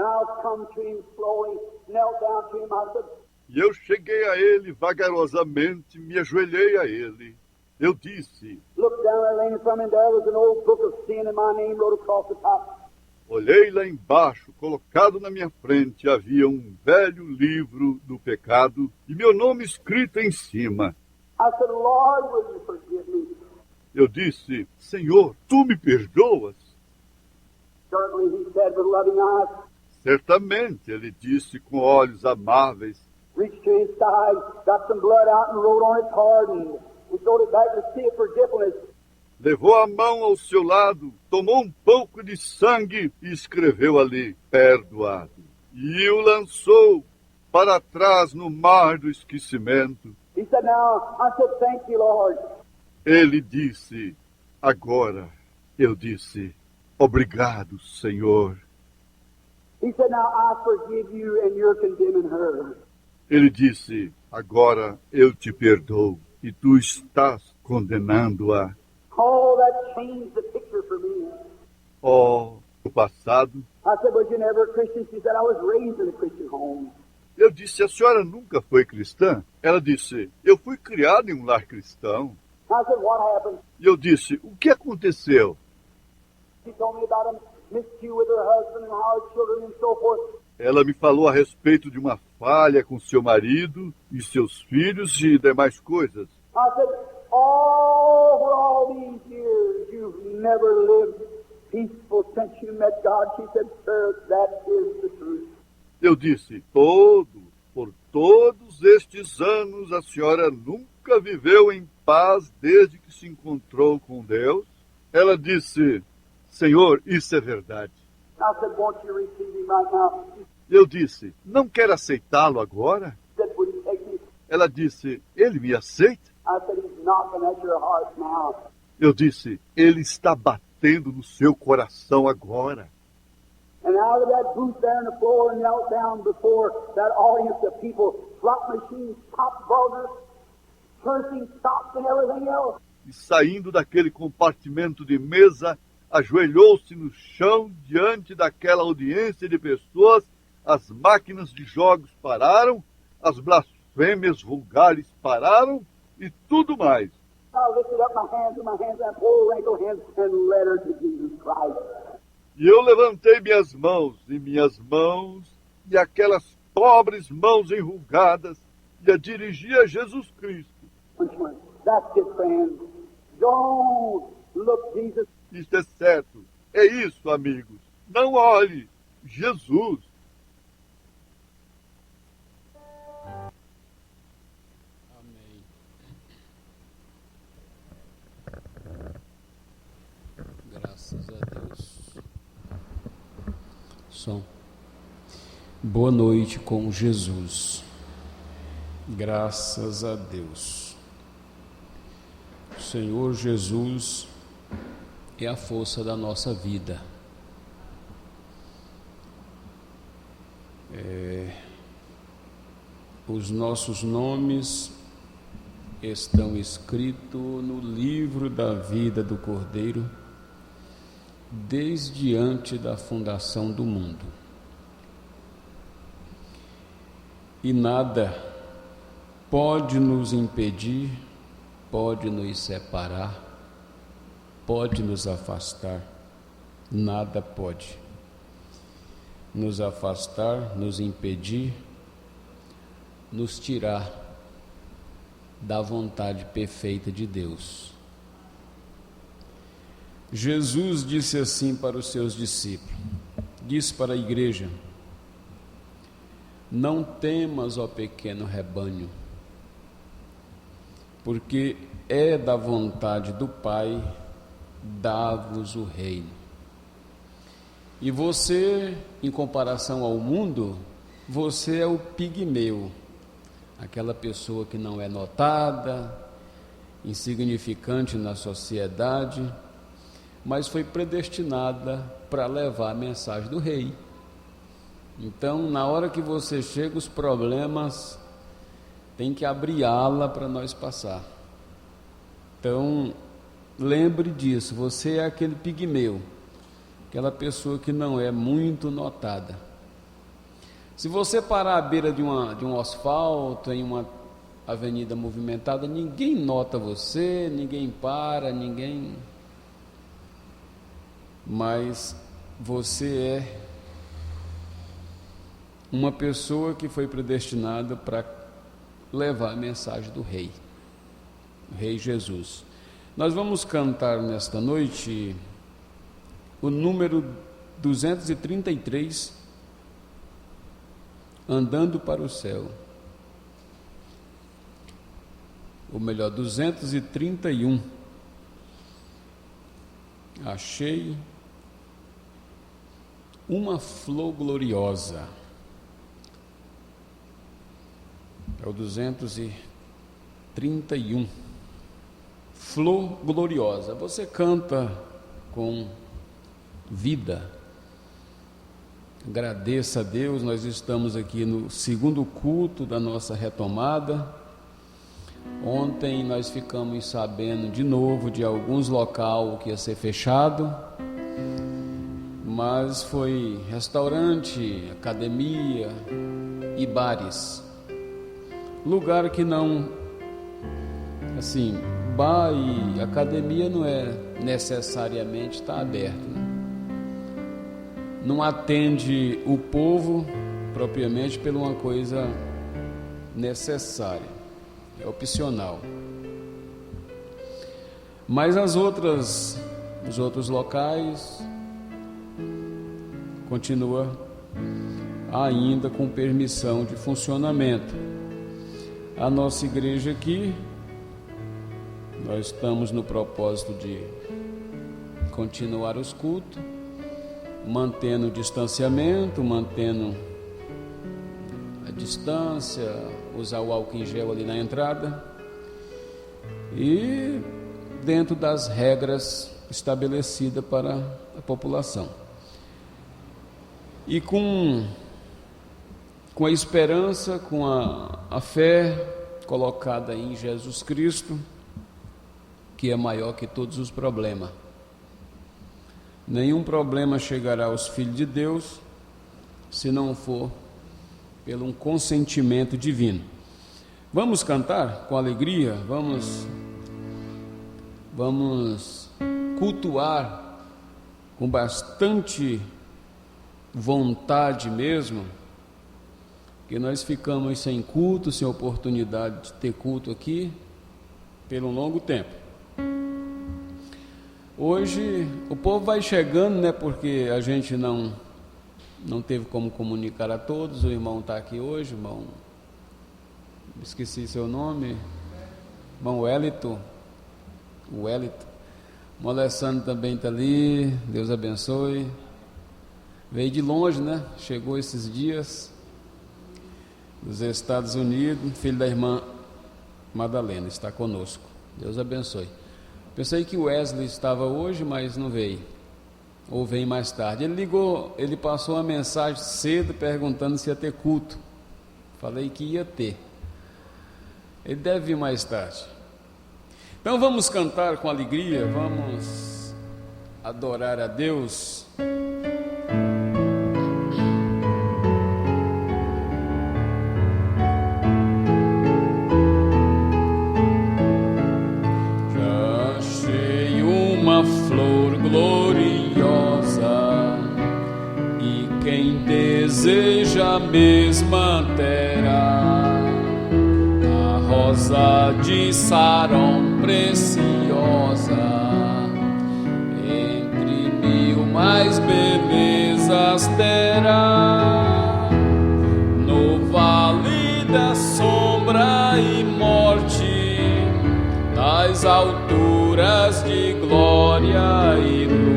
I come to him slowly, knelt down to him. I said, E eu cheguei a ele vagarosamente, me ajoelhei a ele. Eu disse, looked down there laying from him, there was an old book of sin and my name wrote across the top. olhei lá embaixo, colocado na minha frente, havia um velho livro do pecado e meu nome escrito em cima. I said, Lord, will you forgive me? Eu disse, Senhor, tu me perdoas? Certainly, he said with loving eyes, Certamente, ele disse com olhos amáveis. reached to his side, got some blood out and wrote on it hard and throwed it back to see it forgiveness. Levou a mão ao seu lado, tomou um pouco de sangue e escreveu ali, perdoado. E o lançou para trás no mar do esquecimento. He said, now, I said, thank you, Lord. Ele disse, agora. Eu disse, obrigado, Senhor. He said, now I forgive you and you're condemning her. Ele disse, agora eu te perdoo e tu estás condenando-a. Oh, that changed the picture for me. Oh, no passado, I said, was you never a Christian? She said, I was raised in a Christian home. eu disse, a senhora nunca foi cristã? Ela disse, eu fui criado em um lar cristão. I said, what happened? E eu disse, o que aconteceu? She told me about a miscue with her husband and how her children and so forth. Ela me falou a respeito de uma falha com seu marido e seus filhos e demais coisas. I said, oh, for all these years, you've never lived peaceful since you met God. She said, sir, that is the truth. Eu disse, por todos estes anos, a senhora nunca viveu em paz desde que se encontrou com Deus? Ela disse, Senhor, isso é verdade. I said, won't you receive him right now? Eu disse, não quer aceitá-lo agora? She said, will you take me? Ela disse, ele me aceita? I said, he's knocking at your heart now. Eu disse, ele está batendo no seu coração agora. And out of that booth there on the floor, knelt down before that audience of people, slot machines, top vulgar, cursing, stops, and everything else. E saindo daquele compartimento de mesa, ajoelhou-se no chão diante daquela audiência de pessoas, as máquinas de jogos pararam, as blasfêmias vulgares pararam e tudo mais. I lifted up my hands and poor wrinkled hands, and led her to Jesus Christ. E eu levantei minhas mãos, e aquelas pobres mãos enrugadas, e a dirigi a Jesus Cristo. And she went, that's it, friend. Don't look Jesus. Isto é certo. É isso, amigos. Não olhe. Jesus. Amém. Graças a Deus. Som. Boa noite com Jesus. Graças a Deus. O Senhor Jesus é a força da nossa vida. Os nossos nomes estão escritos no livro da vida do Cordeiro desde antes da fundação do mundo. E nada pode nos impedir, pode nos separar, pode nos afastar. Nada pode nos afastar, nos impedir, nos tirar da vontade perfeita de Deus. Jesus disse assim para os seus discípulos, disse para a igreja: não temas, ó pequeno rebanho, porque é da vontade do Pai dar-vos o reino. E você, em comparação ao mundo, você é o pigmeu, aquela pessoa que não é notada, insignificante na sociedade, mas foi predestinada para levar a mensagem do rei. Então, na hora que você chega, os problemas tem que abrir ala para nós passar. Então, lembre disso, você é aquele pigmeu, aquela pessoa que não é muito notada, Se você parar à beira de um asfalto, em uma avenida movimentada, ninguém nota você, ninguém para, ninguém... Mas você é uma pessoa que foi predestinada para levar a mensagem do Rei, o Rei Jesus. Nós vamos cantar nesta noite o número 233, Andando para o Céu. Ou melhor, 231. Achei uma flor gloriosa. É o 231. Flor gloriosa. Você canta com vida. Agradeça a Deus, nós estamos aqui no segundo culto da nossa retomada. Ontem nós ficamos sabendo de novo de alguns locais que ia ser fechado, mas foi restaurante, academia e bares. Lugar que não, assim, bar e academia não é necessariamente estar aberto, né? Não atende o povo propriamente por uma coisa necessária, é opcional. Mas os outros locais continua ainda com permissão de funcionamento. A nossa igreja aqui, nós estamos no propósito de continuar os cultos, mantendo o distanciamento, mantendo a distância, usar o álcool em gel ali na entrada e dentro das regras estabelecidas para a população. E com a esperança, com a fé colocada em Jesus Cristo, que é maior que todos os problemas. Nenhum problema chegará aos filhos de Deus se não for pelo um consentimento divino. Vamos cantar com alegria, vamos cultuar com bastante vontade mesmo, que nós ficamos sem culto, sem oportunidade de ter culto aqui pelo um longo tempo. Hoje o povo vai chegando, né? Porque a gente não teve como comunicar a todos. O irmão está aqui hoje, irmão, esqueci seu nome, irmão Wellington. O Alessandro também está ali, Deus abençoe. Veio de longe, né? Chegou esses dias dos Estados Unidos, filho da irmã Madalena, está conosco. Deus abençoe. Pensei que o Wesley estava hoje, mas não veio, ou vem mais tarde. Ele ligou, ele passou uma mensagem cedo perguntando se ia ter culto. Falei que ia ter. Ele deve vir mais tarde. Então vamos cantar com alegria, vamos adorar a Deus. Gloriosa, e quem deseja a mesma terá, a rosa de Saron preciosa, entre mil mais belezas terá, no vale da sombra e morte, nas alturas de glória e luz.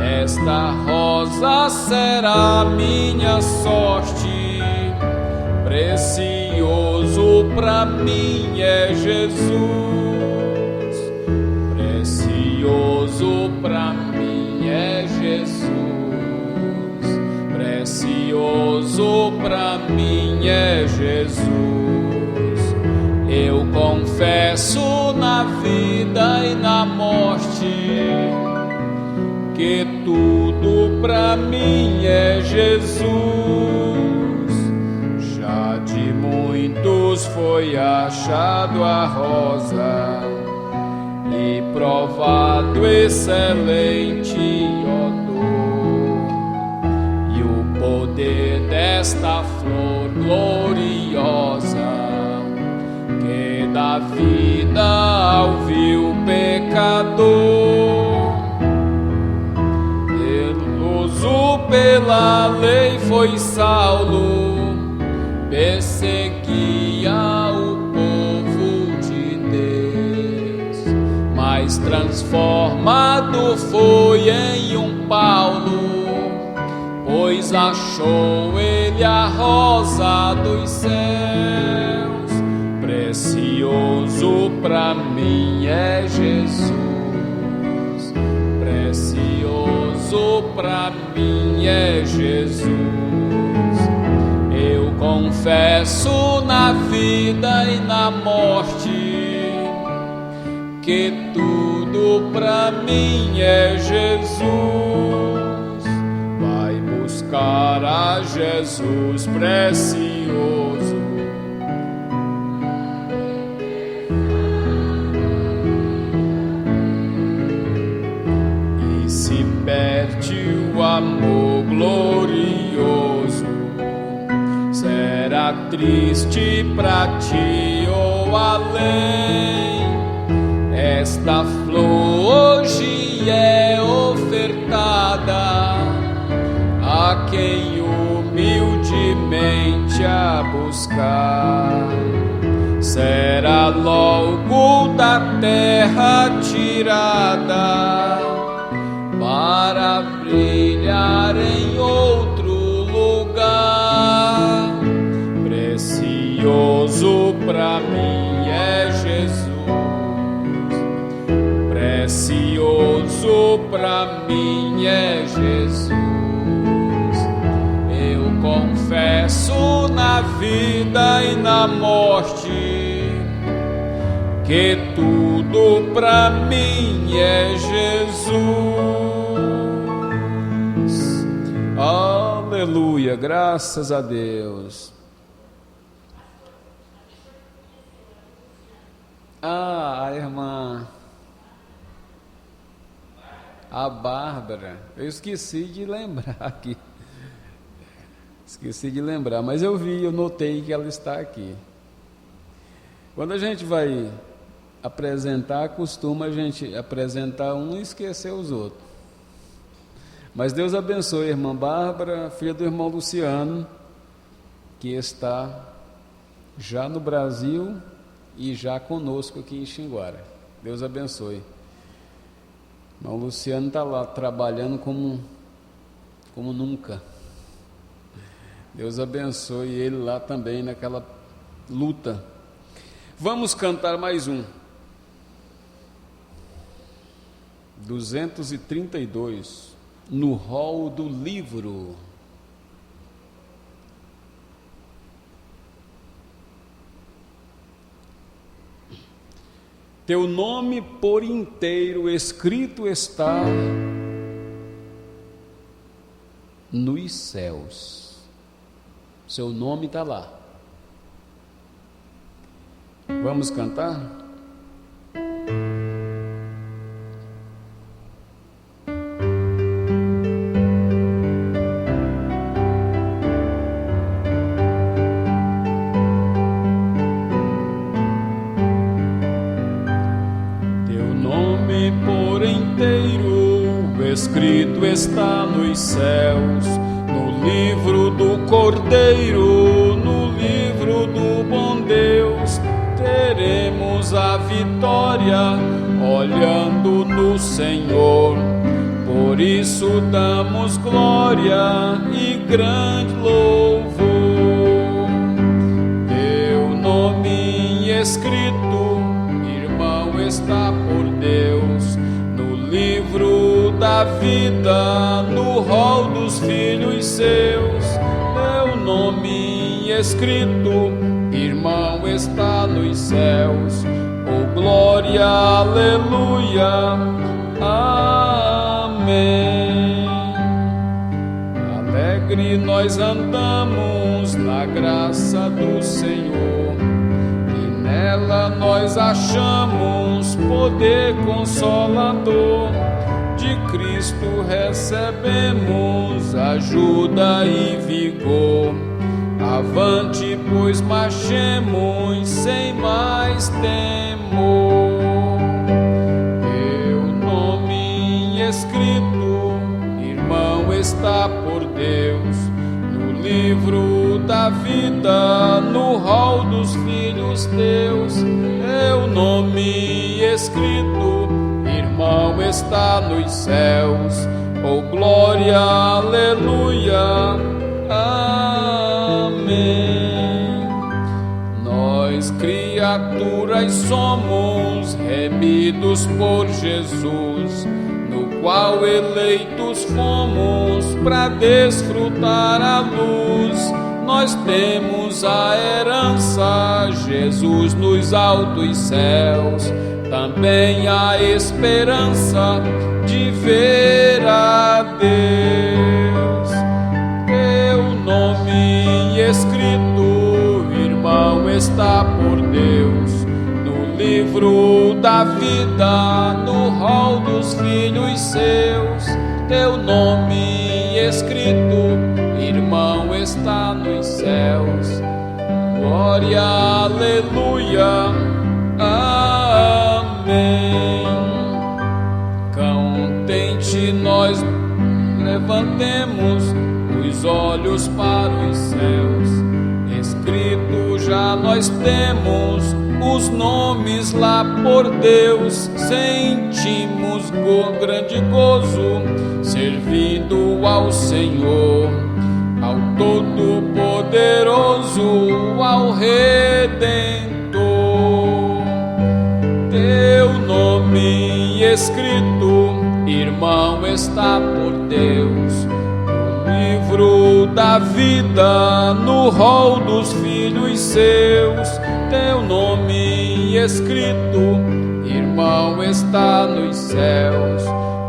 Esta rosa será minha sorte, precioso pra mim é Jesus, precioso pra mim é Jesus, precioso pra mim é Jesus. Eu confesso na vida e na morte que tudo pra mim é Jesus, Jesus foi achado a rosa e provado excelente odor, e o poder desta flor gloriosa que dá vida ao vil pecador. Iluso pela lei foi Saulo, perseguia o povo de Deus, mas transformado foi em um Paulo, pois achou ele a rosa dos céus. Precioso pra mim é Jesus, precioso pra mim é Jesus. Eu confesso na vida e na morte que tudo pra mim é Jesus. Vai buscar a Jesus precioso. E se perde o amor glorioso, será triste pra ti ou além. Esta flor hoje é ofertada a quem humildemente a buscar. Será logo da terra tirada para brilhar em outro lugar. Precioso pra mim é Jesus, precioso pra mim é Jesus. Eu confesso na vida e na morte que tudo pra mim é Jesus. Aleluia, graças a Deus. A irmã, a Bárbara, eu esqueci de lembrar aqui. Esqueci de lembrar, mas eu notei que ela está aqui. Quando a gente vai apresentar, costuma a gente apresentar um e esquecer os outros. Mas Deus abençoe a irmã Bárbara, filha do irmão Luciano, que está já no Brasil e já conosco aqui em Xinguara. Deus abençoe. O irmão Luciano está lá trabalhando como nunca. Deus abençoe ele lá também naquela luta. Vamos cantar mais um. 232, no rol do livro. Teu nome por inteiro escrito está nos céus. Seu nome está lá. Vamos cantar? Escrito está nos céus, no livro do Cordeiro, no livro do bom Deus. Teremos a vitória olhando no Senhor. Por isso damos glória e grande louvor. Teu nome escrito, irmão, está por Deus no livro da vida, no rol dos filhos seus. Teu nome escrito, irmão, está nos céus. Oh, glória, aleluia, amém. Alegre nós andamos na graça do Senhor. Nela nós achamos poder consolador, de Cristo recebemos ajuda e vigor. Avante, pois marchemos sem mais temor. Teu nome escrito, irmão, está por Deus no livro da vida, no rol dos filhos teus. Teu nome escrito, irmão, está nos céus. Oh glória, aleluia, amém. Nós criaturas somos remidos por Jesus, no qual eleitos fomos para desfrutar a luz. Nós temos a herança, Jesus nos altos céus, também a esperança de ver a Deus. Teu nome escrito, irmão, está por Deus no livro da vida, no rol dos filhos seus. Teu nome escrito, irmão, está nos céus. Glória, aleluia, amém. Contente nós levantemos os olhos para os céus. Escrito já nós temos os nomes lá por Deus. Sentimos grande gozo servindo ao Senhor, ao Todo-Poderoso, ao Redentor. Teu nome escrito, irmão, está por Deus no livro da vida, no rol dos filhos seus. Teu nome escrito, irmão, está nos céus.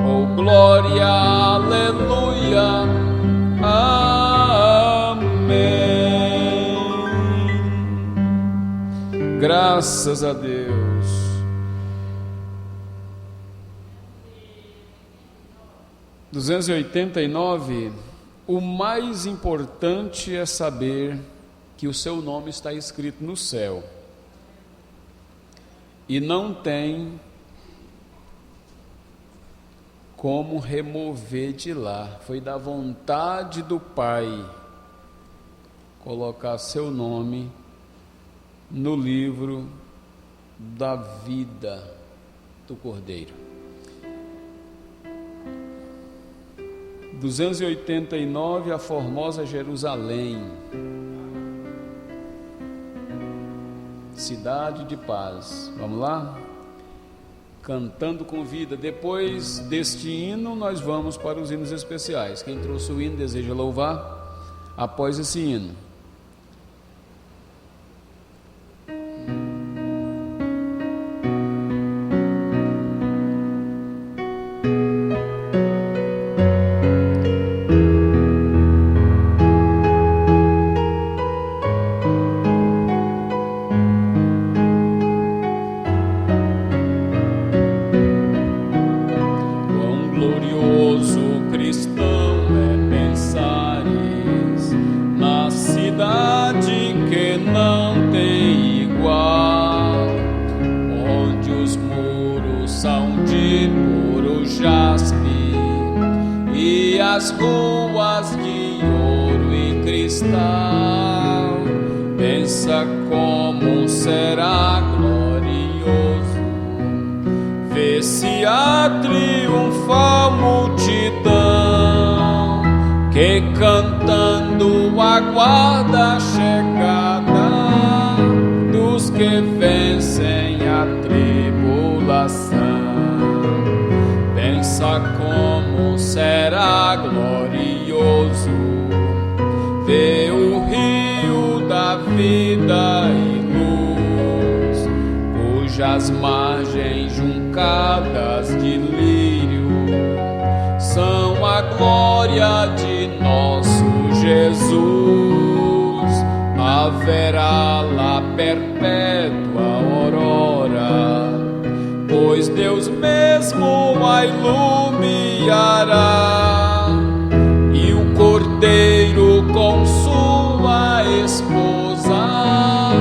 Oh glória, aleluia, amém. Graças a Deus. – 289. O mais importante é saber que o seu nome está escrito no céu e não tem como remover de lá. Foi da vontade do Pai colocar seu nome no livro da vida do Cordeiro. 289, a formosa Jerusalém, cidade de paz. Vamos lá? Cantando com vida. Depois deste hino, nós vamos para os hinos especiais. Quem trouxe o hino deseja louvar após esse hino. As ruas de ouro e cristal, pensa como será glorioso ver-se a triunfal multidão que cantando aguarda a chegada dos que vencem a tribulação. Pensa como será glorioso ver o rio da vida e luz, cujas margens juncadas de lírio são a glória de nosso Jesus. Haverá lá perpétua pois Deus mesmo a iluminará, e o Cordeiro com sua esposa,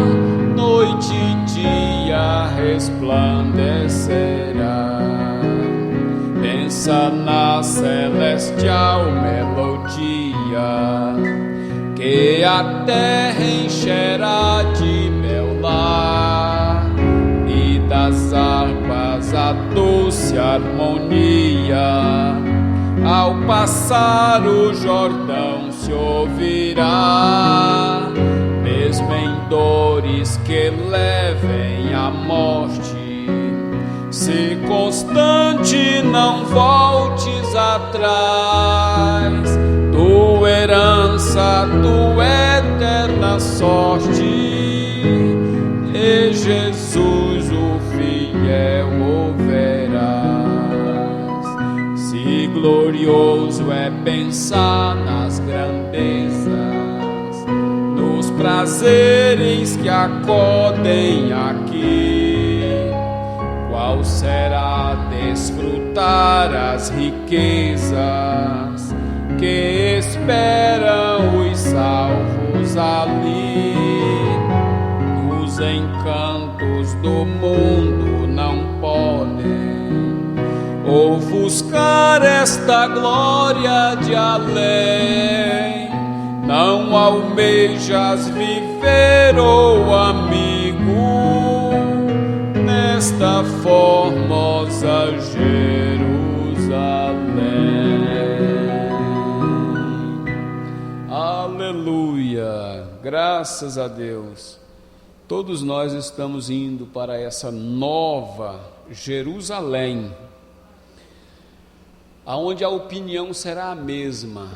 noite e dia resplandecerá. Pensa na celestial melodia, que a terra encherá de mel lá, e das harpas a doce harmonia. Ao passar o Jordão se ouvirá, mesmo em dores que levem à morte. Se constante, não voltes atrás, tua herança, tua eterna sorte, e Jesus o fiel ouverás. Se glorioso é pensar nas grandezas, nos prazeres que acodem aqui, qual será desfrutar as riquezas que esperam os salvos ali. Os encantos do mundo não podem ofuscar esta glória de além. Não almejas viver, oh amigo, nesta formosa Jerusalém. Aleluia, graças a Deus. Todos nós estamos indo para essa nova Jerusalém, aonde a opinião será a mesma,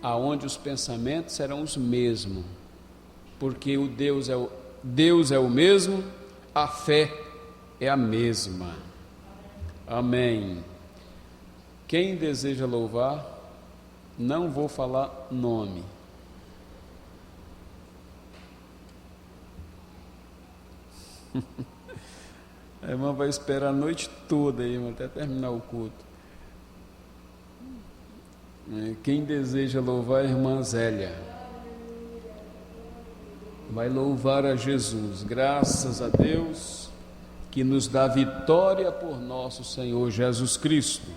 aonde os pensamentos serão os mesmos, porque o Deus é o mesmo, a fé é a mesma. Amém. Quem deseja louvar, não vou falar nome. A irmã vai esperar a noite toda aí, até terminar o culto. Quem deseja louvar, a irmã Zélia vai louvar a Jesus. Graças a Deus que nos dá vitória por nosso Senhor Jesus Cristo.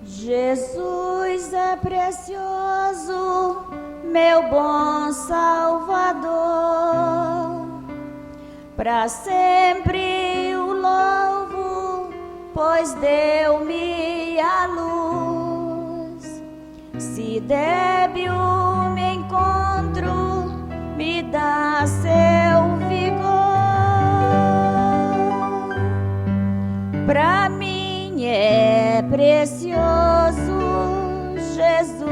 Jesus é precioso, meu bom Salvador, para sempre o louvo, pois deu-me a luz. Se débil me encontro, me dá seu vigor. Para mim é precioso Jesus,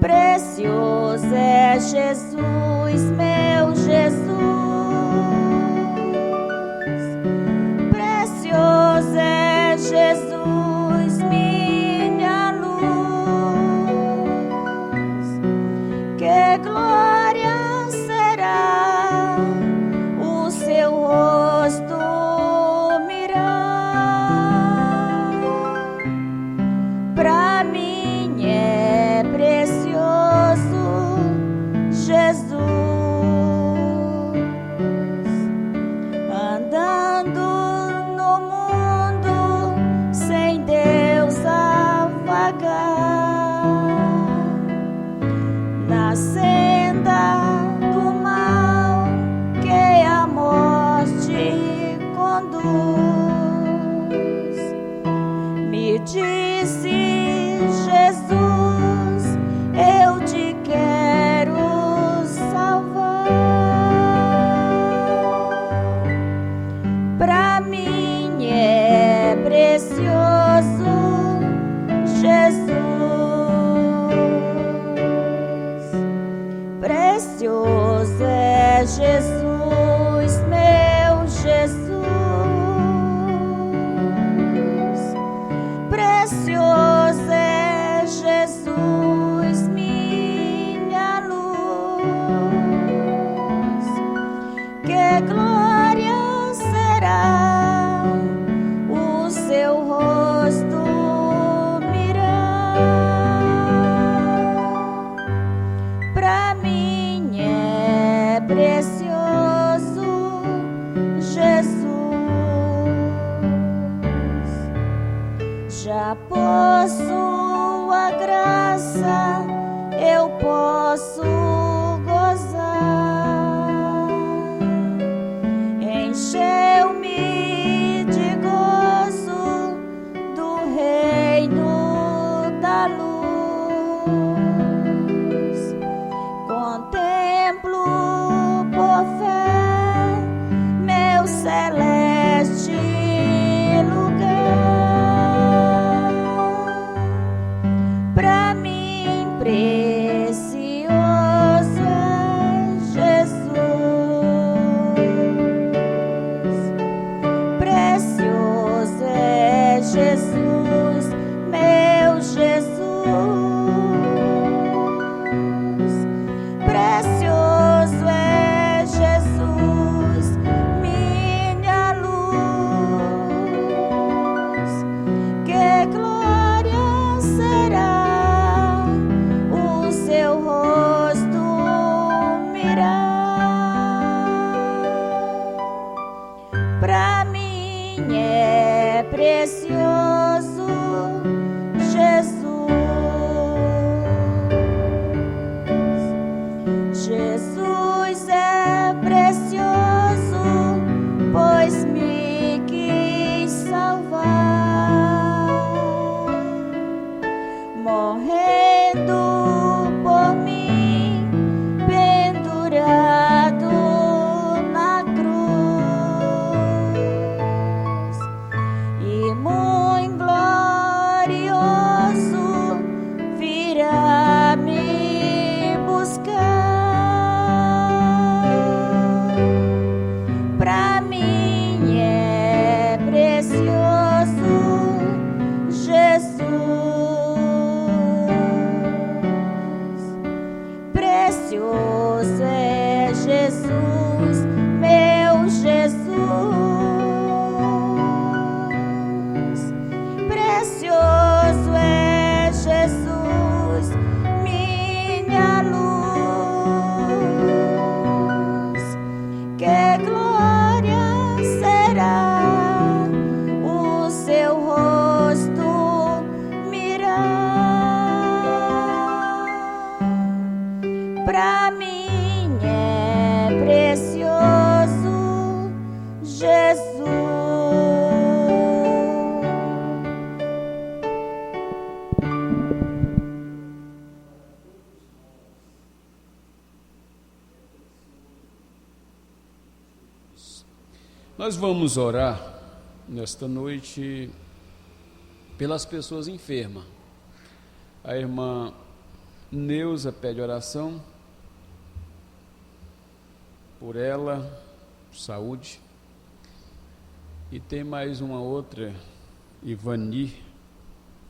precioso é Jesus, meu Jesus, precioso é Jesus, minha luz. Que glória será o seu rosto mirar. Pra mim é precioso Jesus, andando no mundo sem Deus a vagar, na senda do mal que a morte conduz. Me disse Jesus, eu te quero salvar. Pra mim é precioso Jesus, precioso é Jesus, meu Jesus, pra mim é precioso Jesus. Já por sua graça eu posso gozar. Encheu-me de gozo do reino da luz. Contemplo por fé meu celeste lugar. Pra mim precioso é Jesus. Precioso é Jesus, meu Jesus. Precioso é Jesus, minha luz. Que glória será o seu rosto mirar. Pra mim é precioso Jesus. Jesus é precioso, pois me quis salvar, morrendo por mim, pendurado na cruz, e muito glorioso virá me buscar. Pra mim é precioso Jesus. Precioso é Jesus, meu Jesus. Precioso é Jesus, minha luz. Que glória será o seu rosto mirar. Pra mim é precioso Jesus. Nós vamos orar nesta noite pelas pessoas enfermas. A irmã Neuza pede oração por ela, saúde. E tem mais uma outra, Ivani,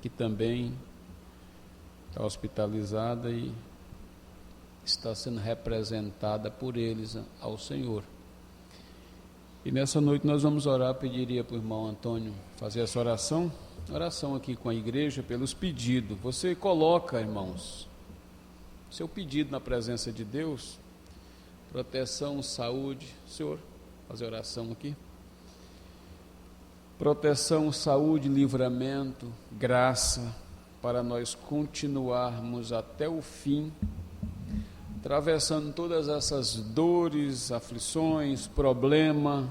que também está hospitalizada e está sendo representada por eles ao Senhor. E nessa noite nós vamos orar. Pediria para o irmão Antônio fazer essa oração aqui com a igreja, pelos pedidos. Você coloca, irmãos, seu pedido na presença de Deus, proteção, saúde. Senhor, fazer oração aqui. Proteção, saúde, livramento, graça, para nós continuarmos até o fim, atravessando todas essas dores, aflições, problemas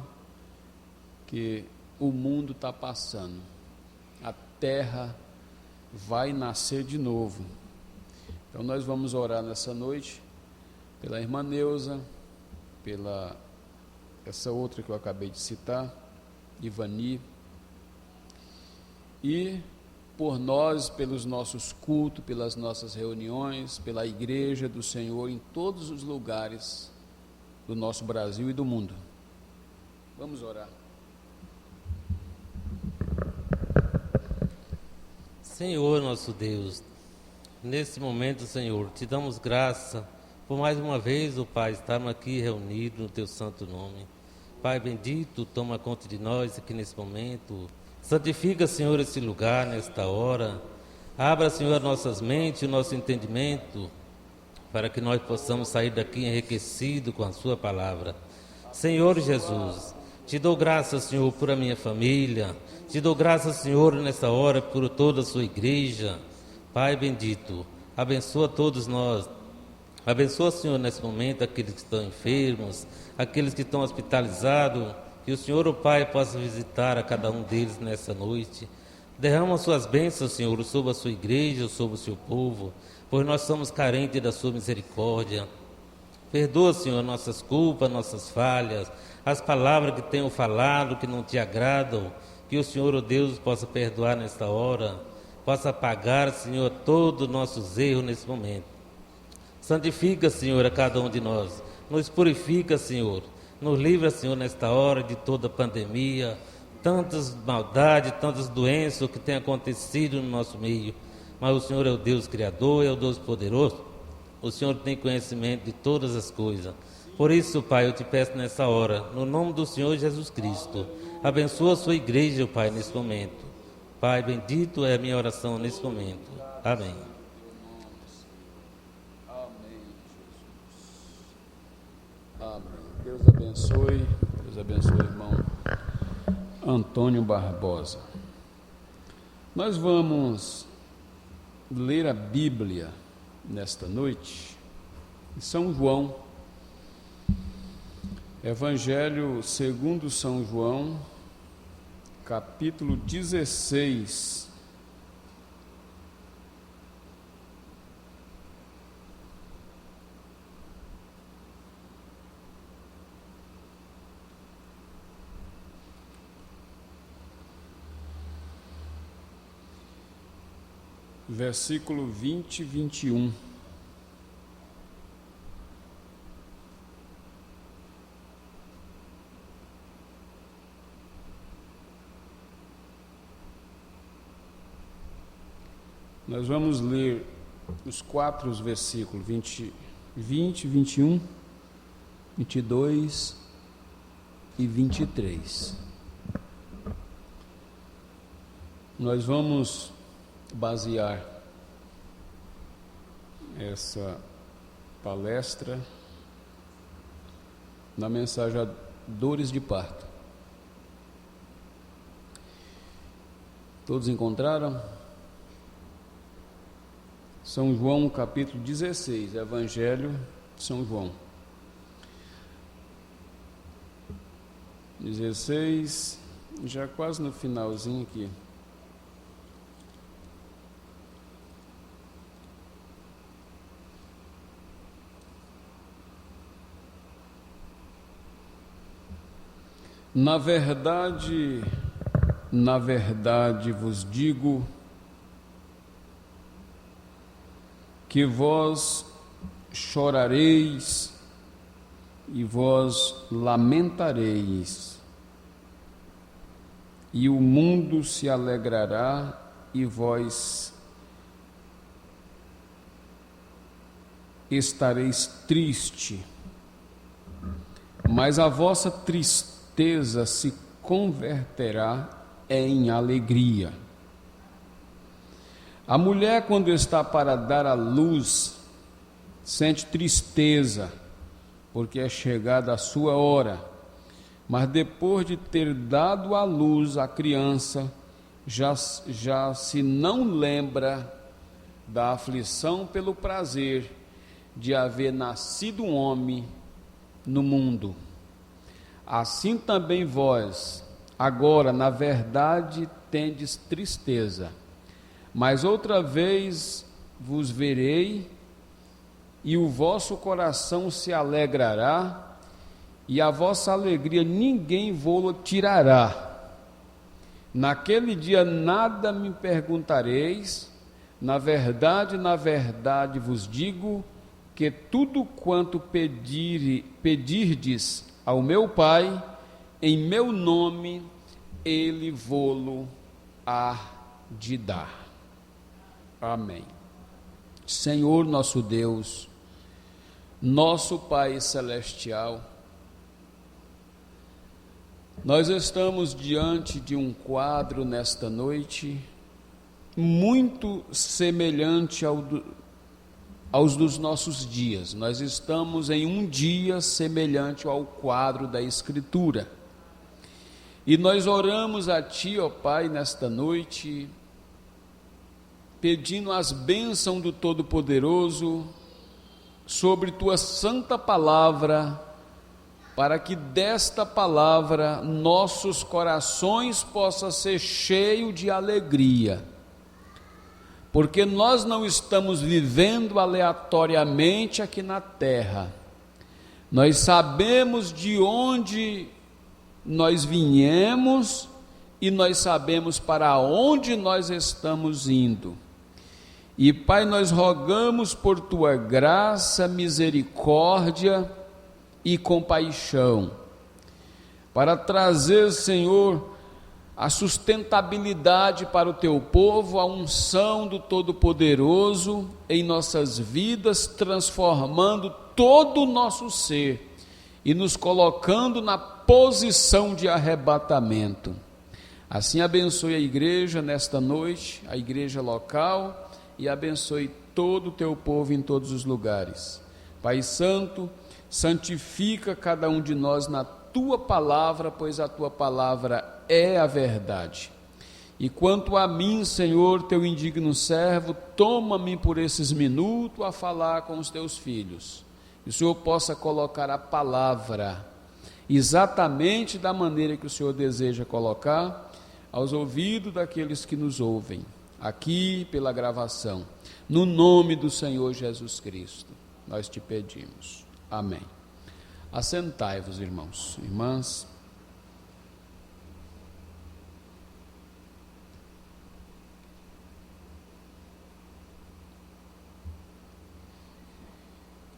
que o mundo está passando. A terra vai nascer de novo. Então nós vamos orar nessa noite pela irmã Neuza, pela essa outra que eu acabei de citar, Ivani, e por nós, pelos nossos cultos, pelas nossas reuniões, pela igreja do Senhor em todos os lugares do nosso Brasil e do mundo. Vamos orar. Senhor nosso Deus, nesse momento, Senhor, te damos graça por mais uma vez, ó Pai, estarmos aqui reunidos no Teu santo nome. Pai bendito, toma conta de nós aqui nesse momento. Santifica, Senhor, esse lugar, nesta hora. Abra, Senhor, nossas mentes, o nosso entendimento, para que nós possamos sair daqui enriquecidos com a sua palavra. Senhor Jesus, te dou graças, Senhor, por a minha família, te dou graças, Senhor, nessa hora por toda a sua igreja. Pai bendito, abençoa todos nós. Abençoa, Senhor, nesse momento aqueles que estão enfermos, aqueles que estão hospitalizados, que o Senhor, o Pai, possa visitar a cada um deles nessa noite. Derrama suas bênçãos, Senhor, sobre a sua igreja, sobre o seu povo, pois nós somos carentes da sua misericórdia. Perdoa, Senhor, nossas culpas, nossas falhas, as palavras que tenho falado que não te agradam, que o Senhor, o Deus, possa perdoar nesta hora, possa apagar, Senhor, todos os nossos erros nesse momento. Santifica, Senhor, a cada um de nós, nos purifica, Senhor, nos livra, Senhor, nesta hora de toda a pandemia, tantas maldades, tantas doenças que têm acontecido no nosso meio, mas o Senhor é o Deus Criador, é o Deus poderoso, o Senhor tem conhecimento de todas as coisas. Por isso, Pai, eu te peço nessa hora, no nome do Senhor Jesus Cristo, abençoa a sua igreja, Pai, nesse momento. Pai, bendito é a minha oração nesse momento. Amém. Amém. Deus abençoe, irmão Antônio Barbosa. Nós vamos ler a Bíblia nesta noite, em São João, Evangelho segundo São João, capítulo 16. Versículo 20 e 21. Nós vamos ler os 4 versículos, 20, 21, 22 e 23. Nós vamos basear essa palestra na mensagem Dores de Parto. Todos encontraram? São João, capítulo 16, Evangelho de São João. 16, já quase no finalzinho aqui. Na verdade vos digo que vós chorareis e vós lamentareis, e o mundo se alegrará e vós estareis triste, mas a vossa tristeza se converterá em alegria. A mulher, quando está para dar à luz, sente tristeza, porque é chegada a sua hora. Mas depois de ter dado à luz a criança, já se não lembra da aflição pelo prazer de haver nascido um homem no mundo. Assim também vós, agora, na verdade, tendes tristeza, mas outra vez vos verei, e o vosso coração se alegrará, e a vossa alegria ninguém vô-la tirará. Naquele dia nada me perguntareis, na verdade vos digo, que tudo quanto pedirdes ao meu Pai, em meu nome, Ele vô-lo há de dar. Amém. Senhor nosso Deus, nosso Pai Celestial, nós estamos diante de um quadro nesta noite, muito semelhante aos dos nossos dias. Nós estamos em um dia semelhante ao quadro da Escritura. E nós oramos a Ti, ó Pai, nesta noite, pedindo as bênçãos do Todo-Poderoso sobre Tua santa palavra, para que desta palavra nossos corações possam ser cheios de alegria, porque nós não estamos vivendo aleatoriamente aqui na terra. Nós sabemos de onde nós viemos e nós sabemos para onde nós estamos indo. E Pai, nós rogamos por Tua graça, misericórdia e compaixão, para trazer, Senhor, a sustentabilidade para o Teu povo, a unção do Todo-Poderoso em nossas vidas, transformando todo o nosso ser e nos colocando na posição de arrebatamento. Assim abençoe a igreja nesta noite, a igreja local, e abençoe todo o Teu povo em todos os lugares. Pai Santo, santifica cada um de nós na Tua palavra, pois a Tua palavra é a verdade. E quanto a mim, Senhor, Teu indigno servo, toma-me por esses minutos a falar com os Teus filhos. Que o Senhor possa colocar a palavra exatamente da maneira que o Senhor deseja colocar aos ouvidos daqueles que nos ouvem, aqui pela gravação. No nome do Senhor Jesus Cristo, nós Te pedimos. Amém. Assentai-vos, irmãos, irmãs.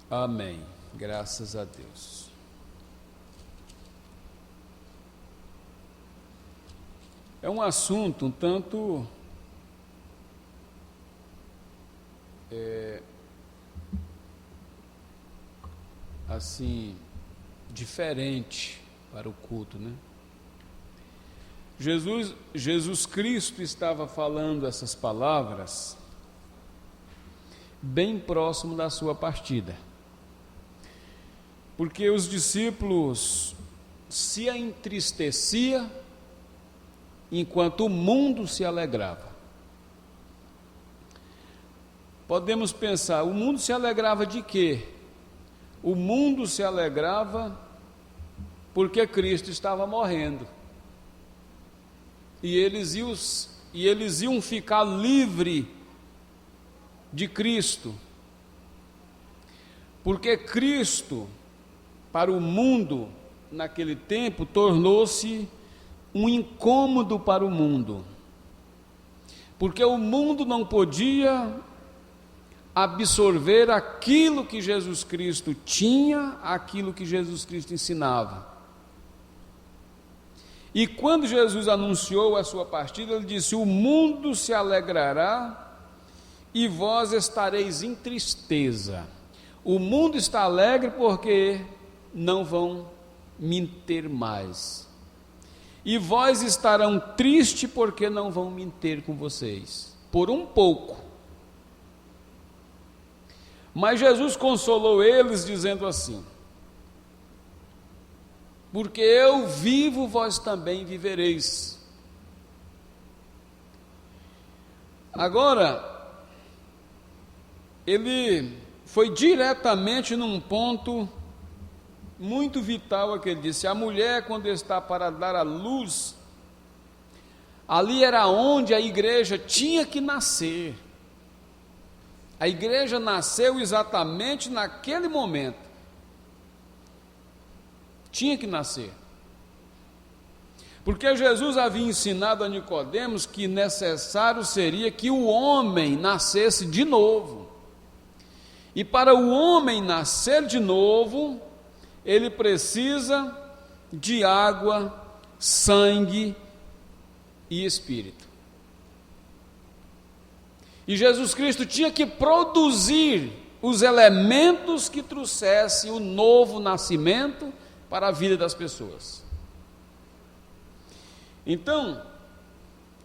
Amém. Graças a Deus. É um assunto um tanto assim, diferente para o culto, né? Jesus Cristo estava falando essas palavras bem próximo da sua partida, porque os discípulos se entristeciam enquanto o mundo se alegrava. Podemos pensar, o mundo se alegrava de quê? O mundo se alegrava porque Cristo estava morrendo. E eles iam ficar livres de Cristo. Porque Cristo, para o mundo, naquele tempo, tornou-se um incômodo para o mundo. Porque o mundo não podia absorver aquilo que Jesus Cristo tinha, aquilo que Jesus Cristo ensinava. E quando Jesus anunciou a sua partida, ele disse: o mundo se alegrará e vós estareis em tristeza. O mundo está alegre porque não vão me ter mais. E vós estarão tristes porque não vão me ter com vocês, por um pouco. Mas Jesus consolou eles dizendo assim: porque eu vivo, vós também vivereis. Agora, ele foi diretamente num ponto muito vital que ele disse: a mulher, quando está para dar à luz, ali era onde a igreja tinha que nascer. A igreja nasceu exatamente naquele momento. Tinha que nascer. Porque Jesus havia ensinado a Nicodemos que necessário seria que o homem nascesse de novo. E para o homem nascer de novo, ele precisa de água, sangue e espírito. E Jesus Cristo tinha que produzir os elementos que trouxessem o novo nascimento para a vida das pessoas. Então,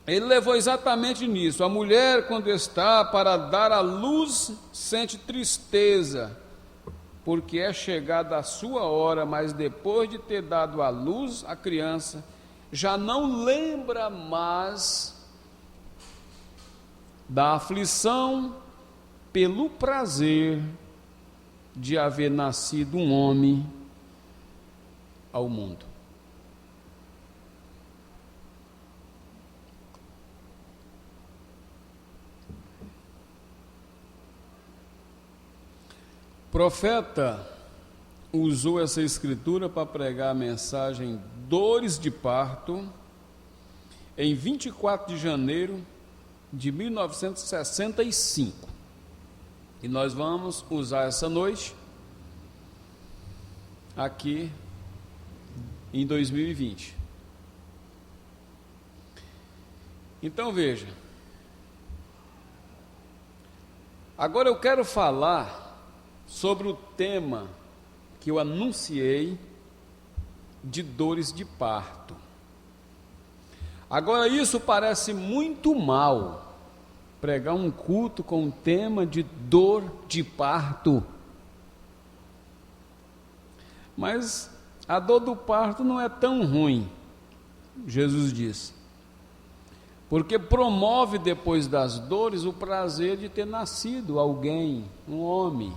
Ele levou exatamente nisso. A mulher, quando está para dar à luz, sente tristeza, porque é chegada a sua hora, mas depois de ter dado à luz a criança, já não lembra mais da aflição pelo prazer de haver nascido um homem ao mundo. O profeta usou essa escritura para pregar a mensagem Dores de Parto em 24 de janeiro de 1965. E nós vamos usar essa noite aqui em 2020. Então veja, agora eu quero falar sobre o tema que eu anunciei de dores de parto. Agora isso parece muito mal, pregar um culto com o tema de dor de parto. Mas a dor do parto não é tão ruim, Jesus disse, porque promove depois das dores o prazer de ter nascido alguém, um homem.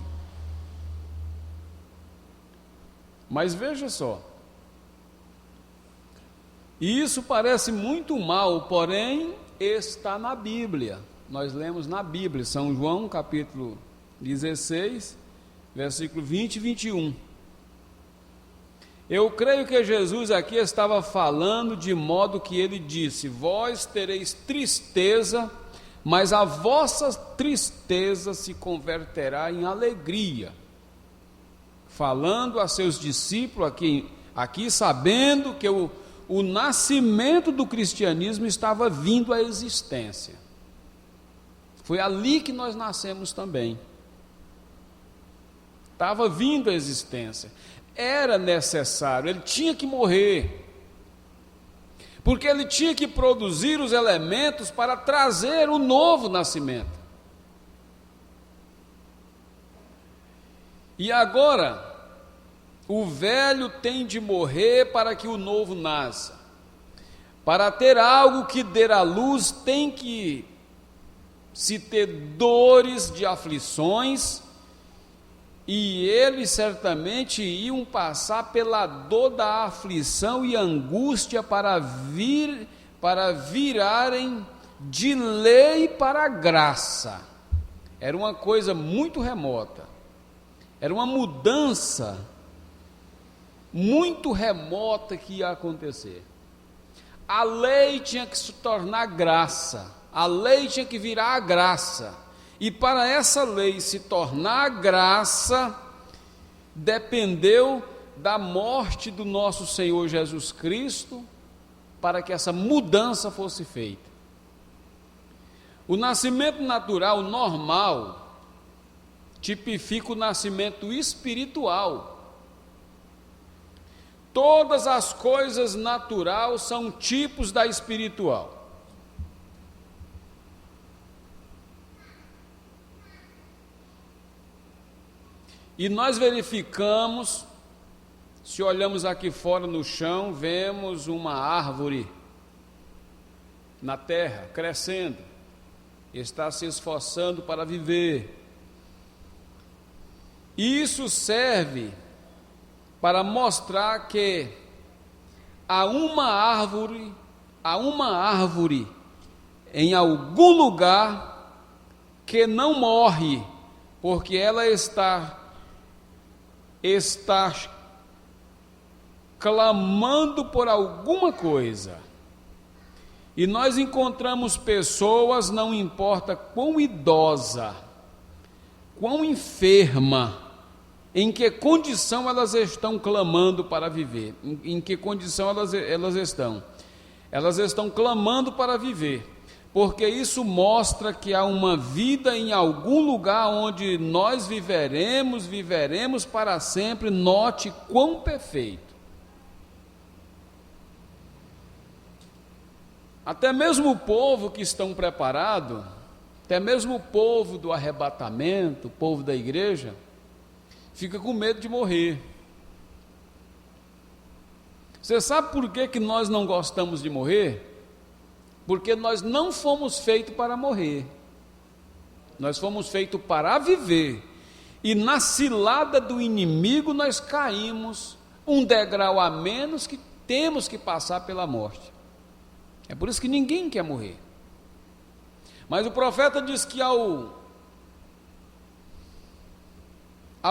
Mas veja só, e isso parece muito mal, porém está na Bíblia. Nós lemos na Bíblia, São João capítulo 16, versículo 20 e 21. Eu creio que Jesus aqui estava falando de modo que ele disse: vós tereis tristeza, mas a vossa tristeza se converterá em alegria. Falando a seus discípulos aqui sabendo que o nascimento do cristianismo estava vindo à existência. Foi ali que nós nascemos também. Estava vindo à existência. Era necessário, ele tinha que morrer, porque ele tinha que produzir os elementos para trazer o novo nascimento. E agora, o velho tem de morrer para que o novo nasça. Para ter algo que dê à luz, tem que se ter dores de aflições, e eles certamente iam passar pela dor da aflição e angústia para virarem de lei para graça. Era uma coisa muito remota, era uma mudança muito remota que ia acontecer. A lei tinha que se tornar graça, a lei tinha que virar a graça, e para essa lei se tornar graça, dependeu da morte do nosso Senhor Jesus Cristo, para que essa mudança fosse feita. O nascimento natural, normal, tipifica o nascimento espiritual. Todas as coisas naturais são tipos da espiritual. E nós verificamos, se olhamos aqui fora no chão, vemos uma árvore na terra, crescendo, está se esforçando para viver. E isso serve para mostrar que há uma árvore em algum lugar que não morre, porque ela está clamando por alguma coisa. E nós encontramos pessoas, não importa quão idosa, quão enferma, em que condição elas estão clamando para viver, em que condição elas estão? Elas estão clamando para viver, porque isso mostra que há uma vida em algum lugar onde nós viveremos para sempre. Note quão perfeito. Até mesmo o povo que estão preparados, até mesmo o povo do arrebatamento, o povo da igreja, fica com medo de morrer. Você sabe por que nós não gostamos de morrer? Porque nós não fomos feitos para morrer. Nós fomos feitos para viver. E na cilada do inimigo nós caímos um degrau a menos que temos que passar pela morte. É por isso que ninguém quer morrer. Mas o profeta diz que ao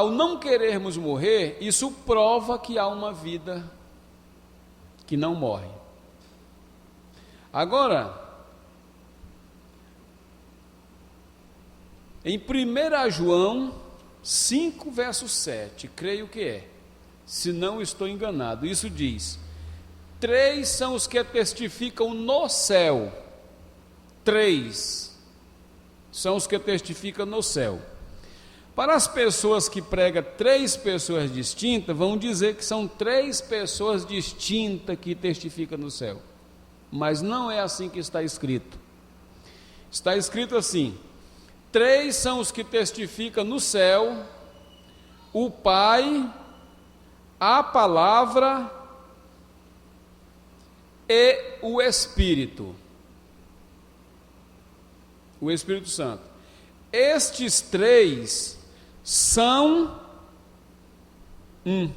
não querermos morrer, isso prova que há uma vida que não morre. Agora, em 1 João 5, verso 7, creio que é, se não estou enganado, isso diz: 3 são os que testificam no céu. 3 são os que testificam no céu. Para as pessoas que pregam 3 pessoas distintas, vão dizer que são 3 pessoas distintas que testificam no céu. Mas não é assim que está escrito. Está escrito assim: 3 são os que testificam no céu: o Pai, a Palavra e o Espírito. O Espírito Santo. Estes 3 são um.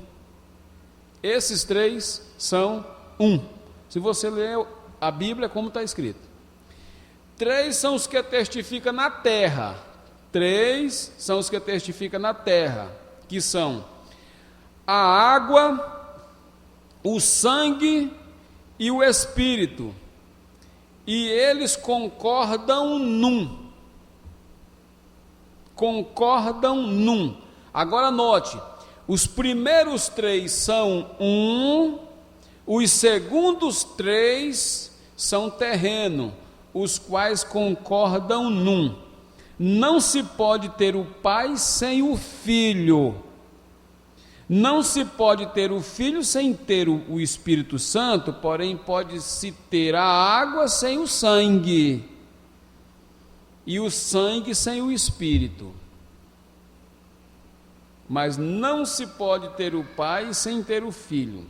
Esses 3 são um. Se você ler a Bíblia, como está escrito. 3 são os que testificam na terra. 3 são os que testificam na terra, que são a água, o sangue e o Espírito. E eles concordam num. Concordam num. Agora note, os primeiros 3 são um, os segundos 3 são terreno, os quais concordam num. Não se pode ter o Pai sem o Filho. Não se pode ter o Filho sem ter o Espírito Santo, porém pode-se ter a água sem o sangue, e o sangue sem o Espírito. Mas não se pode ter o Pai sem ter o Filho,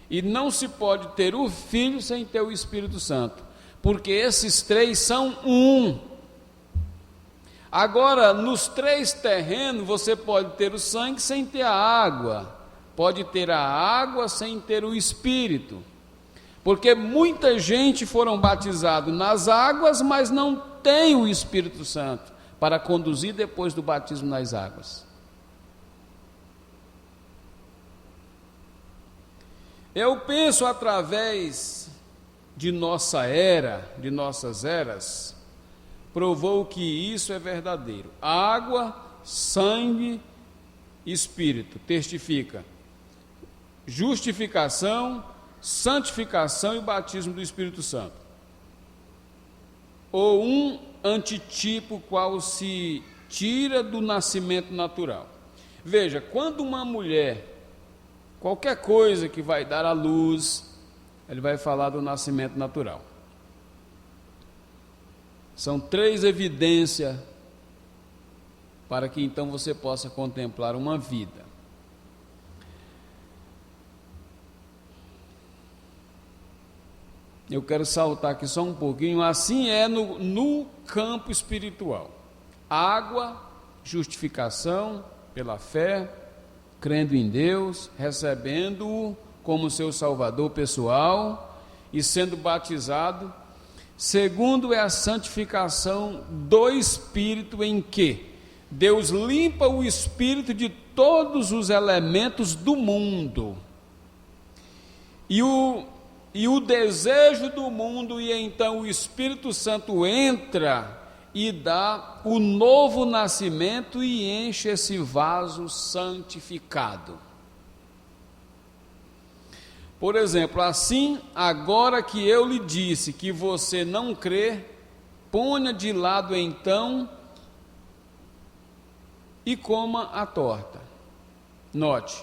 e não se pode ter o Filho sem ter o Espírito Santo, porque esses 3 são um. Agora, nos 3 terrenos, você pode ter o sangue sem ter a água, pode ter a água sem ter o Espírito, porque muita gente foram batizados nas águas, mas não tem o Espírito Santo para conduzir depois do batismo nas águas. Eu penso, através de nossa era, de nossas eras, provou que isso é verdadeiro. Água, sangue, Espírito, testifica justificação, santificação e batismo do Espírito Santo. Ou um antitipo qual se tira do nascimento natural. Veja, quando uma mulher, qualquer coisa que vai dar à luz, ele vai falar do nascimento natural. São 3 evidências para que então você possa contemplar uma vida. Eu quero saltar aqui só um pouquinho. Assim é no campo espiritual. Água, justificação pela fé, crendo em Deus, recebendo-o como seu Salvador pessoal e sendo batizado. Segundo é a santificação do Espírito, em que Deus limpa o Espírito de todos os elementos do mundo. E o desejo do mundo, e então o Espírito Santo entra e dá o novo nascimento e enche esse vaso santificado. Por exemplo, assim, agora que eu lhe disse que você não crê, ponha de lado então e coma a torta. Note.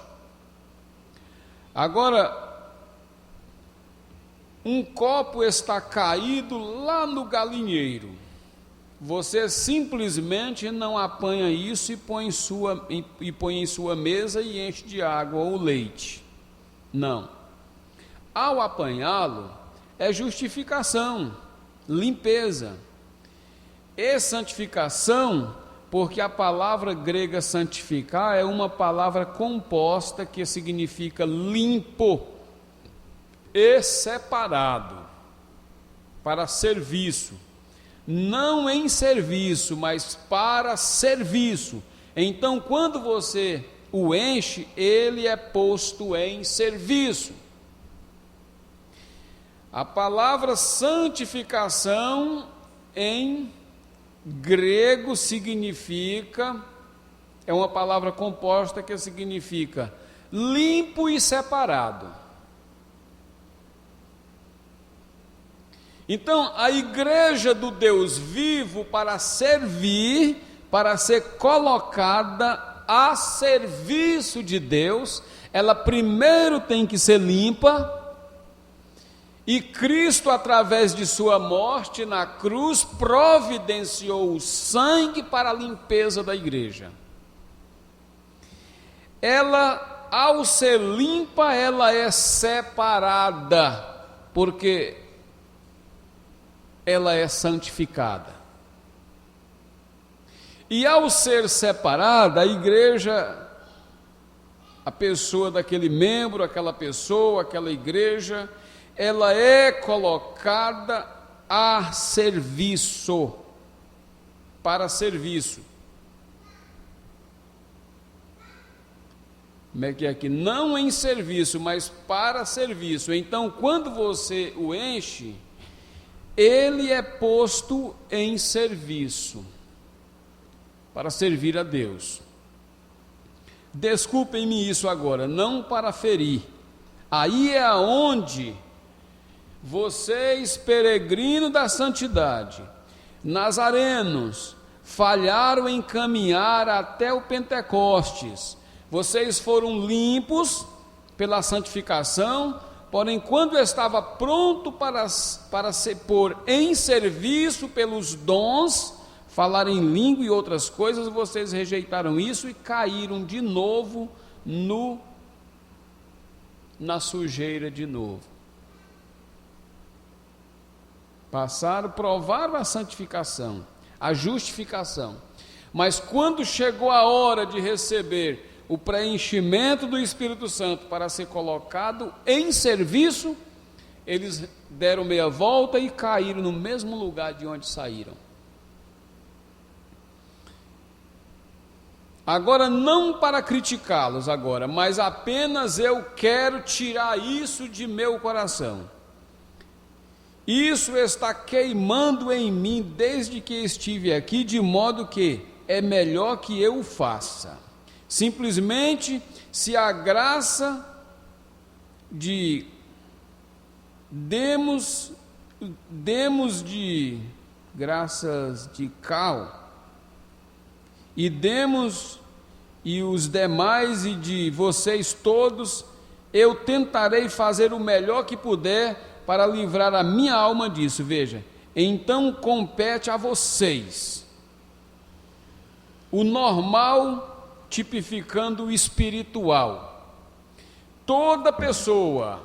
Agora, Um copo está caído lá no galinheiro. Você simplesmente não apanha isso e põe em sua mesa e enche de água ou leite. Não. Ao apanhá-lo, é justificação, limpeza. E santificação, porque a palavra grega santificar é uma palavra composta que significa limpo e separado para serviço. Não em serviço, mas para serviço. Então, quando você o enche, ele é posto em serviço. A palavra santificação em grego significa, é uma palavra composta que significa limpo e separado. Então, a igreja do Deus vivo, para servir, para ser colocada a serviço de Deus, ela primeiro tem que ser limpa, e Cristo, através de sua morte na cruz, providenciou o sangue para a limpeza da igreja. Ela, ao ser limpa, ela é separada, porque ela é santificada. E ao ser separada, a igreja, a pessoa daquele membro, aquela pessoa, aquela igreja, ela é colocada a serviço, para serviço. Como é que é aqui? Não em serviço, mas para serviço. Então, quando você o enche, ele é posto em serviço, para servir a Deus. Desculpem-me isso agora, não para ferir. Aí é aonde vocês, peregrinos da santidade, nazarenos, falharam em caminhar até o Pentecostes. Vocês foram limpos pela santificação, porém, quando estava pronto para se pôr em serviço pelos dons, falar em língua e outras coisas, vocês rejeitaram isso e caíram de novo na sujeira de novo. Provaram a santificação, a justificação, mas quando chegou a hora de receber o preenchimento do Espírito Santo para ser colocado em serviço, eles deram meia volta e caíram no mesmo lugar de onde saíram. Agora, não para criticá-los agora, mas apenas eu quero tirar isso de meu coração. Isso está queimando em mim desde que estive aqui, de modo que é melhor que eu o faça. Simplesmente, se a graça de demos de graças de cal e demos e os demais e de vocês todos, eu tentarei fazer o melhor que puder para livrar a minha alma disso. Veja, então compete a vocês. O normal tipificando o espiritual. Toda pessoa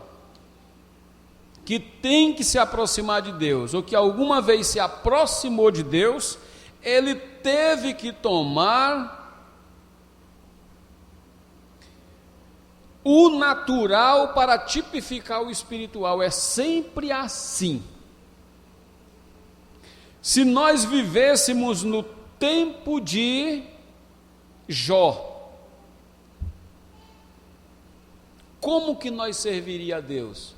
que tem que se aproximar de Deus, ou que alguma vez se aproximou de Deus, ele teve que tomar o natural para tipificar o espiritual. É sempre assim. Se nós vivêssemos no tempo de Jó, como que nós serviria a Deus?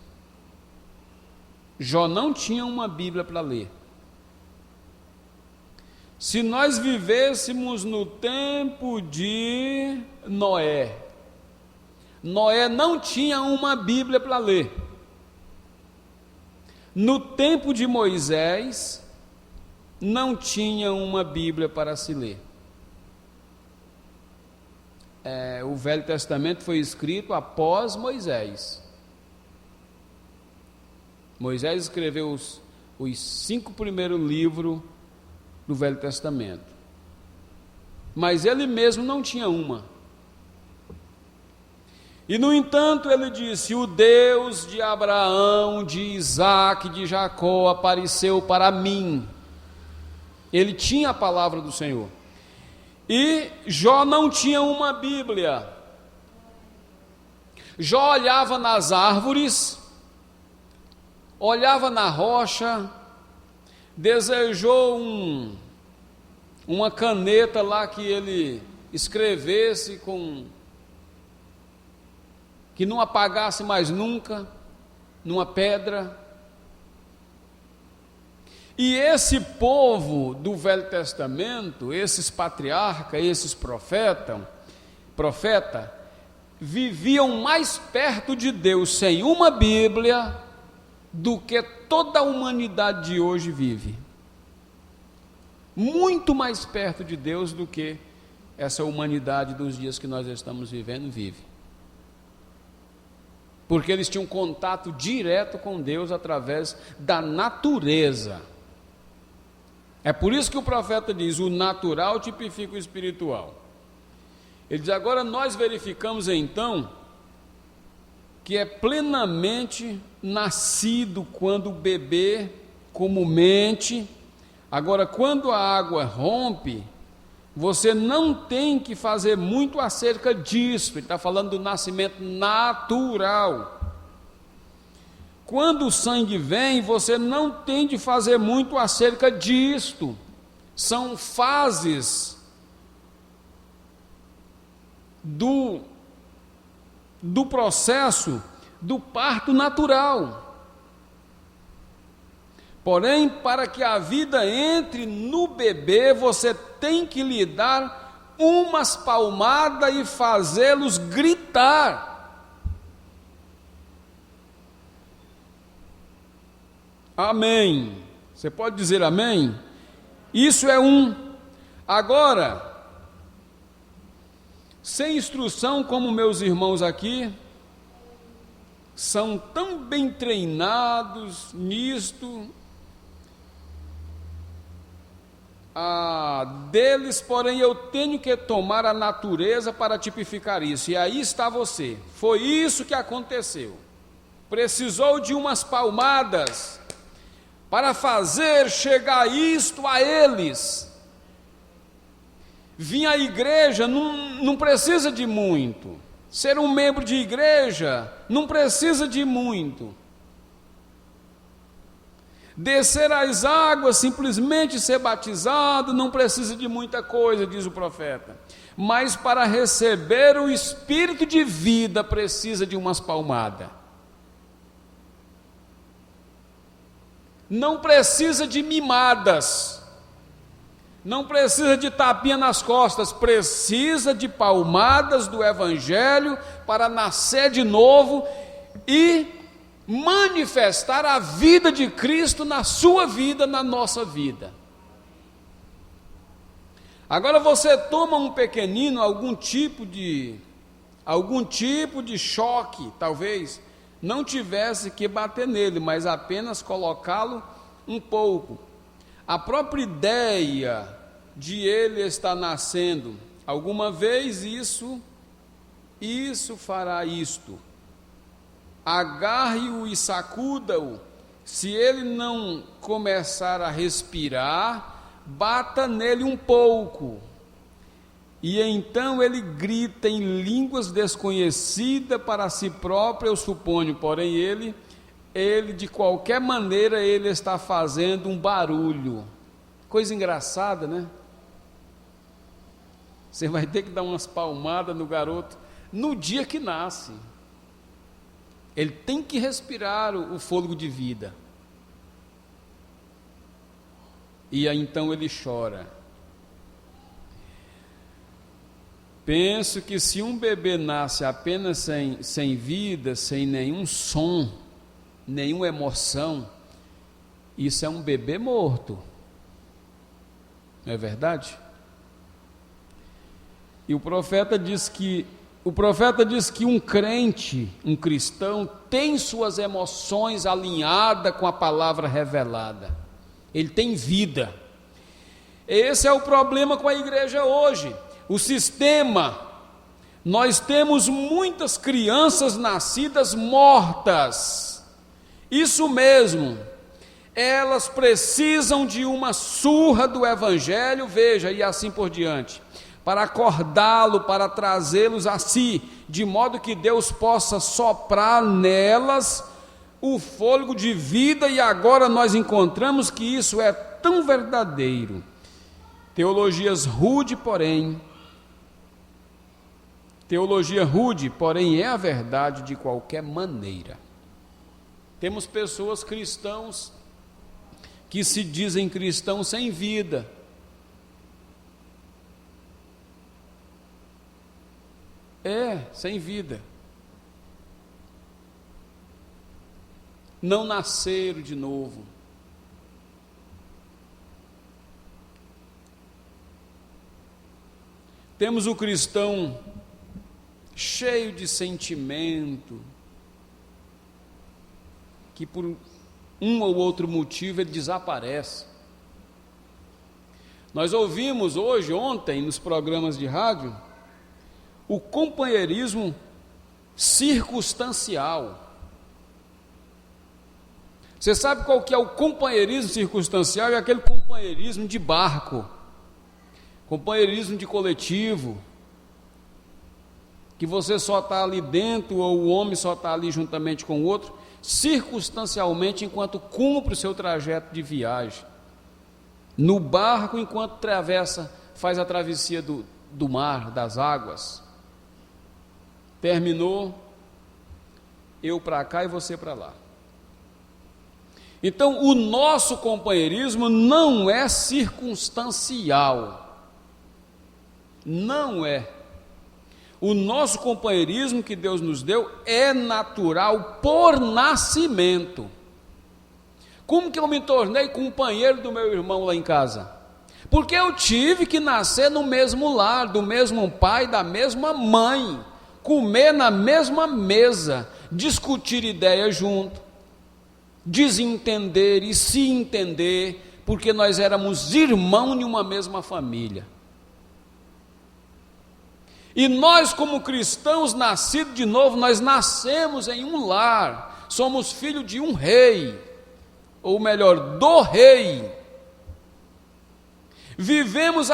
Jó não tinha uma Bíblia para ler. Se nós vivêssemos no tempo de Noé, Noé não tinha uma Bíblia para ler. No tempo de Moisés, não tinha uma Bíblia para se ler. O Velho Testamento foi escrito após Moisés. Moisés escreveu os 5 primeiros livros do Velho Testamento, mas ele mesmo não tinha uma. E no entanto ele disse: o Deus de Abraão, de Isaque, de Jacó apareceu para mim. Ele tinha a palavra do Senhor. E Jó não tinha uma Bíblia. Jó olhava nas árvores, olhava na rocha, desejou uma caneta lá que ele escrevesse que não apagasse mais nunca, numa pedra. E esse povo do Velho Testamento, esses patriarcas, esses profetas, viviam mais perto de Deus sem uma Bíblia do que toda a humanidade de hoje vive. Muito mais perto de Deus do que essa humanidade dos dias que nós estamos vivendo vive. Porque eles tinham contato direto com Deus através da natureza. É por isso que o profeta diz: o natural tipifica o espiritual. Ele diz: agora nós verificamos então que é plenamente nascido quando o bebê comumente. Agora, quando a água rompe, você não tem que fazer muito acerca disso. Ele está falando do nascimento natural. Quando o sangue vem, você não tem de fazer muito acerca disto. São fases do processo do parto natural. Porém, para que a vida entre no bebê, você tem que lhe dar umas palmadas e fazê-los gritar. Amém. Você pode dizer amém? Isso é Agora, sem instrução como meus irmãos aqui, são tão bem treinados nisto, deles, porém eu tenho que tomar a natureza para tipificar isso. E aí está você. Foi isso que aconteceu. Precisou de umas palmadas para fazer chegar isto a eles. Vir à igreja não precisa de muito. Ser um membro de igreja não precisa de muito. Descer as águas, simplesmente ser batizado, não precisa de muita coisa, diz o profeta. Mas para receber o Espírito de vida, precisa de umas palmadas. Não precisa de mimadas. Não precisa de tapinha nas costas. Precisa de palmadas do Evangelho para nascer de novo e manifestar a vida de Cristo na sua vida, na nossa vida. Agora você toma um pequenino, algum tipo de choque, talvez não tivesse que bater nele, mas apenas colocá-lo um pouco. A própria ideia de ele estar nascendo, alguma vez isso fará isto. Agarre-o e sacuda-o. Se ele não começar a respirar, bata nele um pouco. E então ele grita em línguas desconhecidas para si próprio, eu suponho. Porém ele de qualquer maneira, ele está fazendo um barulho. Coisa engraçada, né? Você vai ter que dar umas palmadas no garoto no dia que nasce. Ele tem que respirar o fôlego de vida. E aí, então ele chora. Penso que se um bebê nasce apenas sem vida, sem nenhum som, nenhuma emoção, isso é um bebê morto. Não é verdade? E o profeta diz que O profeta diz que um crente, um cristão, tem suas emoções alinhadas com a palavra revelada. Ele tem vida. Esse é o problema com a igreja hoje. O sistema, nós temos muitas crianças nascidas mortas. Isso mesmo. Elas precisam de uma surra do evangelho, veja, e assim por diante, para acordá-lo, para trazê-los a si, de modo que Deus possa soprar nelas o fôlego de vida, e agora nós encontramos que isso é tão verdadeiro. Teologia rude, porém, é a verdade de qualquer maneira. Temos pessoas cristãos que se dizem cristãos sem vida. Sem vida. Não nasceram de novo. Temos o cristão cheio de sentimento, que por um ou outro motivo ele desaparece. Nós ouvimos ontem, nos programas de rádio, o companheirismo circunstancial. Você sabe qual que é o companheirismo circunstancial? É aquele companheirismo de barco, companheirismo de coletivo, que você só está ali dentro, ou o homem só está ali juntamente com o outro, circunstancialmente, enquanto cumpre o seu trajeto de viagem, no barco, enquanto faz a travessia do mar, das águas. Terminou, eu para cá e você para lá. Então, o nosso companheirismo não é circunstancial, não é. O nosso companheirismo que Deus nos deu é natural por nascimento. Como que eu me tornei companheiro do meu irmão lá em casa? Porque eu tive que nascer no mesmo lar, do mesmo pai, da mesma mãe, comer na mesma mesa, discutir ideias junto, desentender e se entender, porque nós éramos irmãos de uma mesma família. E nós, como cristãos nascidos de novo, nós nascemos em um lar, somos filhos de um rei, ou melhor, do rei. Vivemos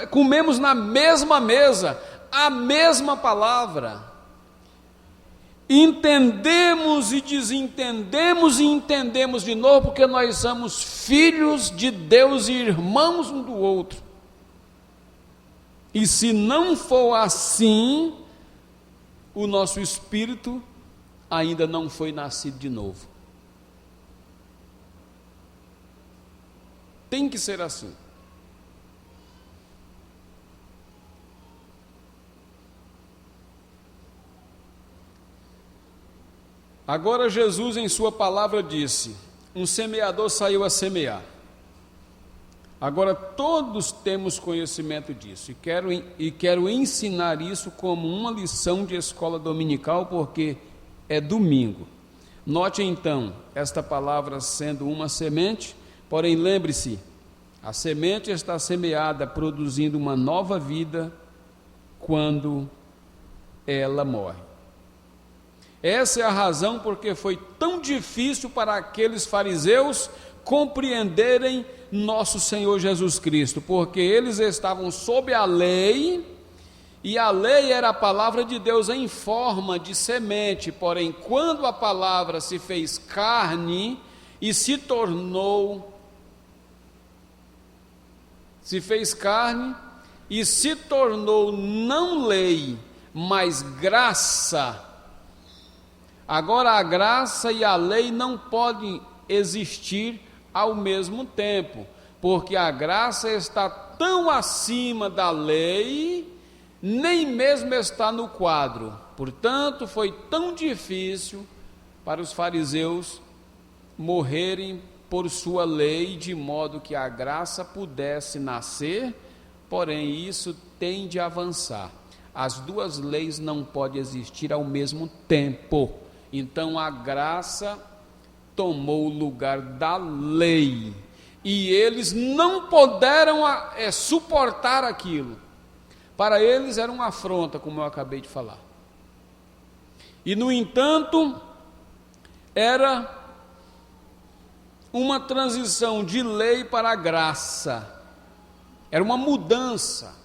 comemos na mesma mesa, a mesma palavra. Entendemos e desentendemos e entendemos de novo, porque nós somos filhos de Deus e irmãos um do outro. E se não for assim, o nosso espírito ainda não foi nascido de novo. Tem que ser assim. Agora Jesus em sua palavra disse: um semeador saiu a semear. Agora todos temos conhecimento disso, e quero ensinar isso como uma lição de escola dominical, porque é domingo. Note então esta palavra sendo uma semente, porém lembre-se, a semente está semeada produzindo uma nova vida quando ela morre. Essa é a razão porque foi tão difícil para aqueles fariseus compreenderem nosso Senhor Jesus Cristo, porque eles estavam sob a lei, e a lei era a palavra de Deus em forma de semente, porém quando a palavra se fez carne e se tornou não lei, mas graça. Agora a graça e a lei não podem existir ao mesmo tempo, porque a graça está tão acima da lei, nem mesmo está no quadro. Portanto, foi tão difícil para os fariseus morrerem por sua lei, de modo que a graça pudesse nascer, porém isso tem de avançar. As duas leis não podem existir ao mesmo tempo. Então a graça tomou o lugar da lei. E eles não puderam suportar aquilo. Para eles era uma afronta, como eu acabei de falar. E no entanto, era uma transição de lei para a graça. Era uma mudança.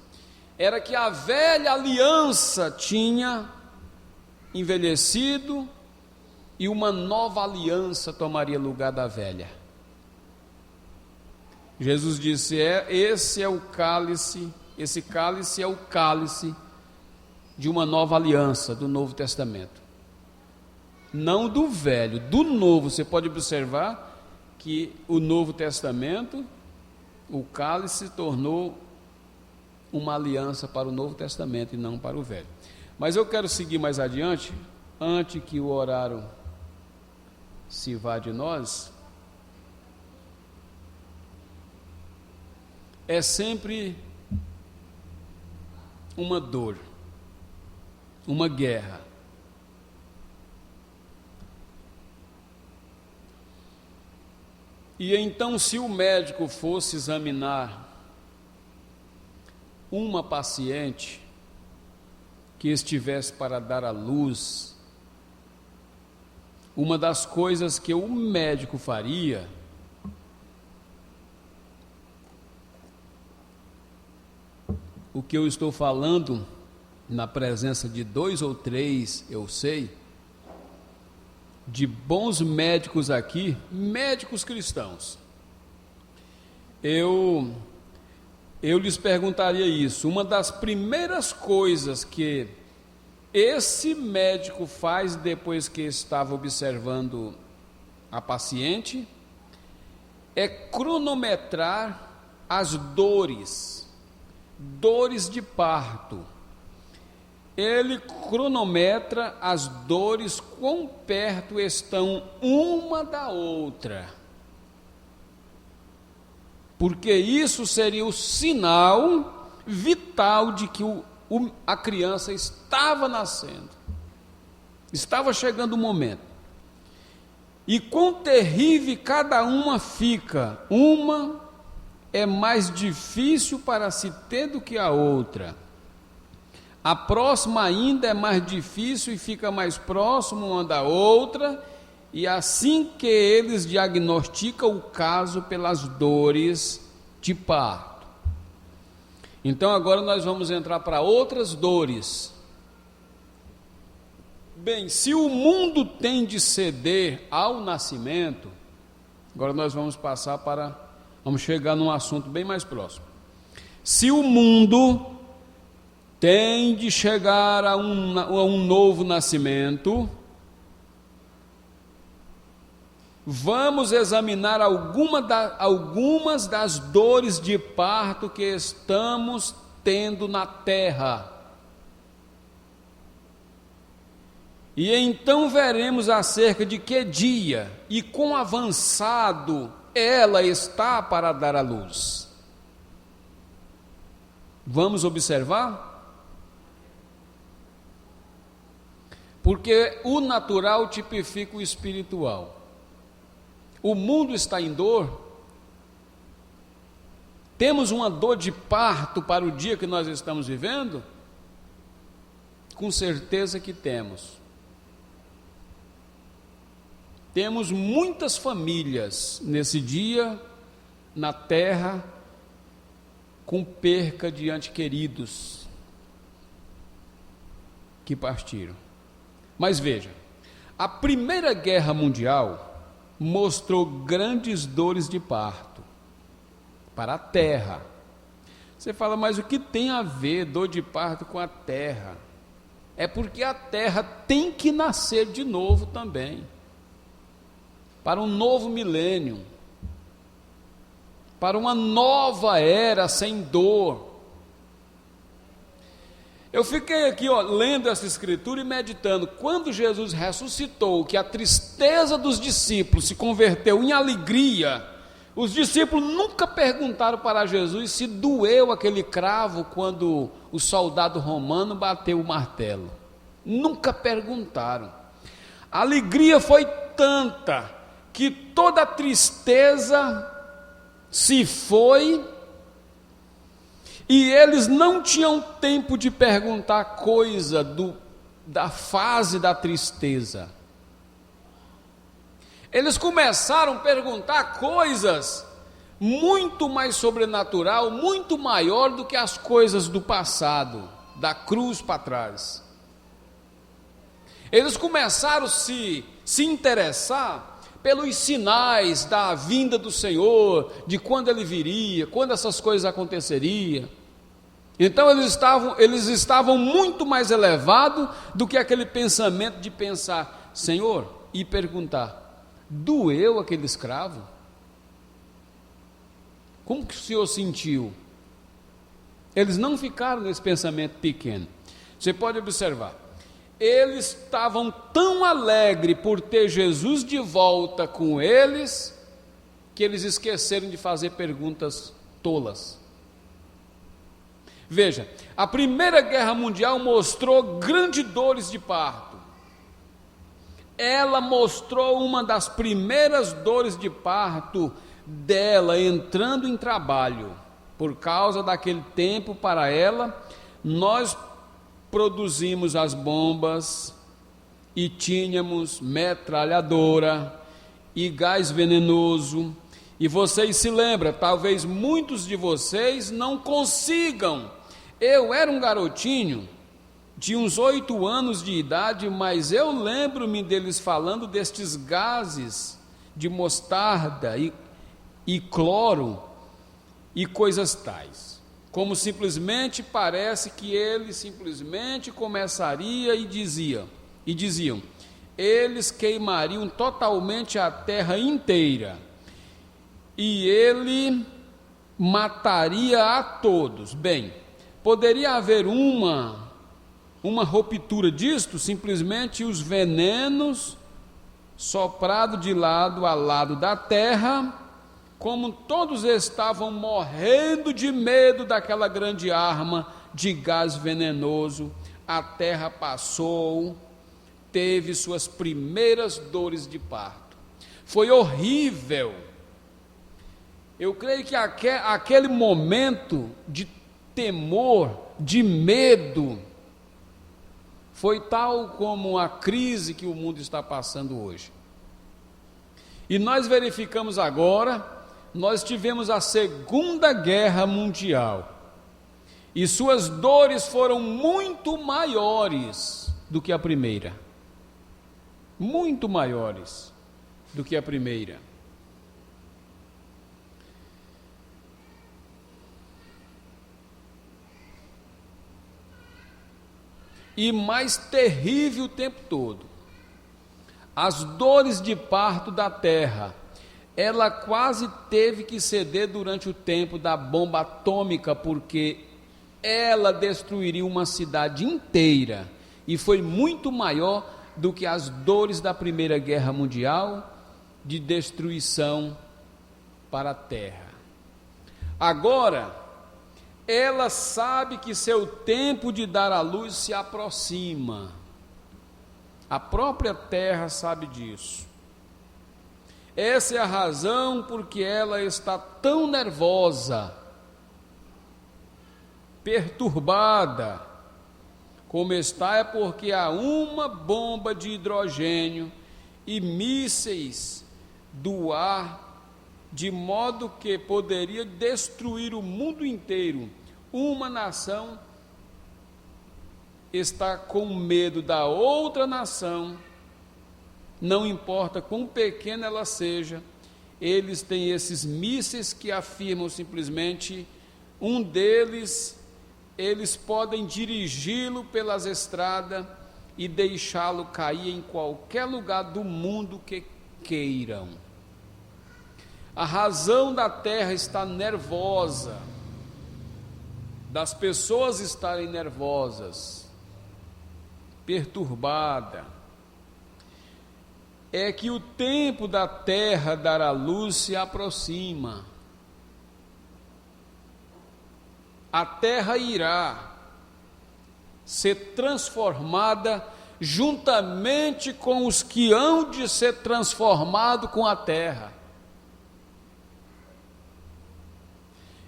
Era que a velha aliança tinha envelhecido e uma nova aliança tomaria lugar da velha. Jesus disse: esse é o cálice, esse cálice é o cálice de uma nova aliança, do Novo Testamento. Não do velho, do novo. Você pode observar que o Novo Testamento, o cálice se tornou uma aliança para o Novo Testamento e não para o Velho. Mas eu quero seguir mais adiante, antes que o horário se vá de nós. É sempre uma dor, uma guerra. E então, se o médico fosse examinar uma paciente que estivesse para dar à luz, uma das coisas que o médico faria o que eu estou falando na presença de 2 ou 3, eu sei, de bons médicos aqui, médicos cristãos. Eu lhes perguntaria isso. Uma das primeiras coisas que esse médico faz depois que estava observando a paciente é cronometrar as dores de parto. Ele cronometra as dores, quão perto estão uma da outra, porque isso seria o sinal vital de que a criança estava nascendo, estava chegando o momento. E quão terrível cada uma fica, uma é mais difícil para se ter do que a outra. A próxima ainda é mais difícil e fica mais próximo uma da outra, e assim que eles diagnosticam o caso pelas dores de parto. Então agora nós vamos entrar para outras dores. Bem, se o mundo tem de ceder ao nascimento, agora nós vamos chegar num assunto bem mais próximo. Se o mundo tem de chegar a um novo nascimento, vamos examinar algumas das dores de parto que estamos tendo na terra. E então veremos acerca de que dia e quão avançado ela está para dar à luz. Vamos observar? Porque o natural tipifica o espiritual. O mundo está em dor. Temos uma dor de parto para o dia que nós estamos vivendo? Com certeza que temos. Temos muitas famílias nesse dia na terra com perca de entes queridos que partiram. Mas veja, a Primeira Guerra Mundial mostrou grandes dores de parto para a terra. Você fala, mas o que tem a ver dor de parto com a terra? É porque a terra tem que nascer de novo também, para um novo milênio, para uma nova era sem dor. Eu fiquei aqui lendo essa escritura e meditando, quando Jesus ressuscitou, que a tristeza dos discípulos se converteu em alegria, Os discípulos nunca perguntaram para Jesus se doeu aquele cravo quando o soldado romano bateu o martelo. Nunca perguntaram. A alegria foi tanta que toda a tristeza se foi e eles não tinham tempo de perguntar coisa da fase da tristeza. Eles começaram a perguntar coisas muito mais sobrenatural, muito maior do que as coisas do passado, da cruz para trás. Eles começaram a se interessar pelos sinais da vinda do Senhor, de quando Ele viria, quando essas coisas aconteceriam. Então eles estavam muito mais elevados do que aquele pensamento de pensar, Senhor, e perguntar, doeu aquele escravo? Como que o Senhor sentiu? Eles não ficaram nesse pensamento pequeno. Você pode observar, eles estavam tão alegres por ter Jesus de volta com eles, que eles esqueceram de fazer perguntas tolas. Veja, a Primeira Guerra Mundial mostrou grandes dores de parto. Ela mostrou uma das primeiras dores de parto dela entrando em trabalho. Por causa daquele tempo, para ela, nós produzimos as bombas e tínhamos metralhadora e gás venenoso. E vocês se lembram, talvez muitos de vocês não consigam. Eu era um garotinho de uns 8 anos de idade, mas eu lembro-me deles falando destes gases de mostarda e cloro e coisas tais. Como simplesmente parece que ele simplesmente começaria e diziam, eles queimariam totalmente a terra inteira e ele mataria a todos. Bem, poderia haver uma ruptura disto, simplesmente os venenos soprados de lado a lado da terra, como todos estavam morrendo de medo daquela grande arma de gás venenoso, a terra passou, teve suas primeiras dores de parto. Foi horrível. Eu creio que aquele momento de temor, de medo, foi tal como a crise que o mundo está passando hoje. E nós verificamos agora, nós tivemos a Segunda Guerra Mundial, e suas dores foram muito maiores do que a primeira. Muito maiores do que a primeira. E mais terrível o tempo todo. As dores de parto da terra, ela quase teve que ceder durante o tempo da bomba atômica, porque ela destruiria uma cidade inteira, e foi muito maior do que as dores da Primeira Guerra Mundial, de destruição para a terra. Agora, ela sabe que seu tempo de dar à luz se aproxima. A própria terra sabe disso. Essa é a razão porque ela está tão nervosa, perturbada, como está, é porque há uma bomba de hidrogênio e mísseis do ar, de modo que poderia destruir o mundo inteiro. Uma nação está com medo da outra nação, não importa quão pequena ela seja, eles têm esses mísseis que afirmam simplesmente, um deles, eles podem dirigi-lo pelas estradas e deixá-lo cair em qualquer lugar do mundo que queiram. A razão da terra está nervosa, das pessoas estarem nervosas, perturbada. é que o tempo da terra dar à luz se aproxima. A terra irá ser transformada juntamente com os que hão de ser transformados com a terra.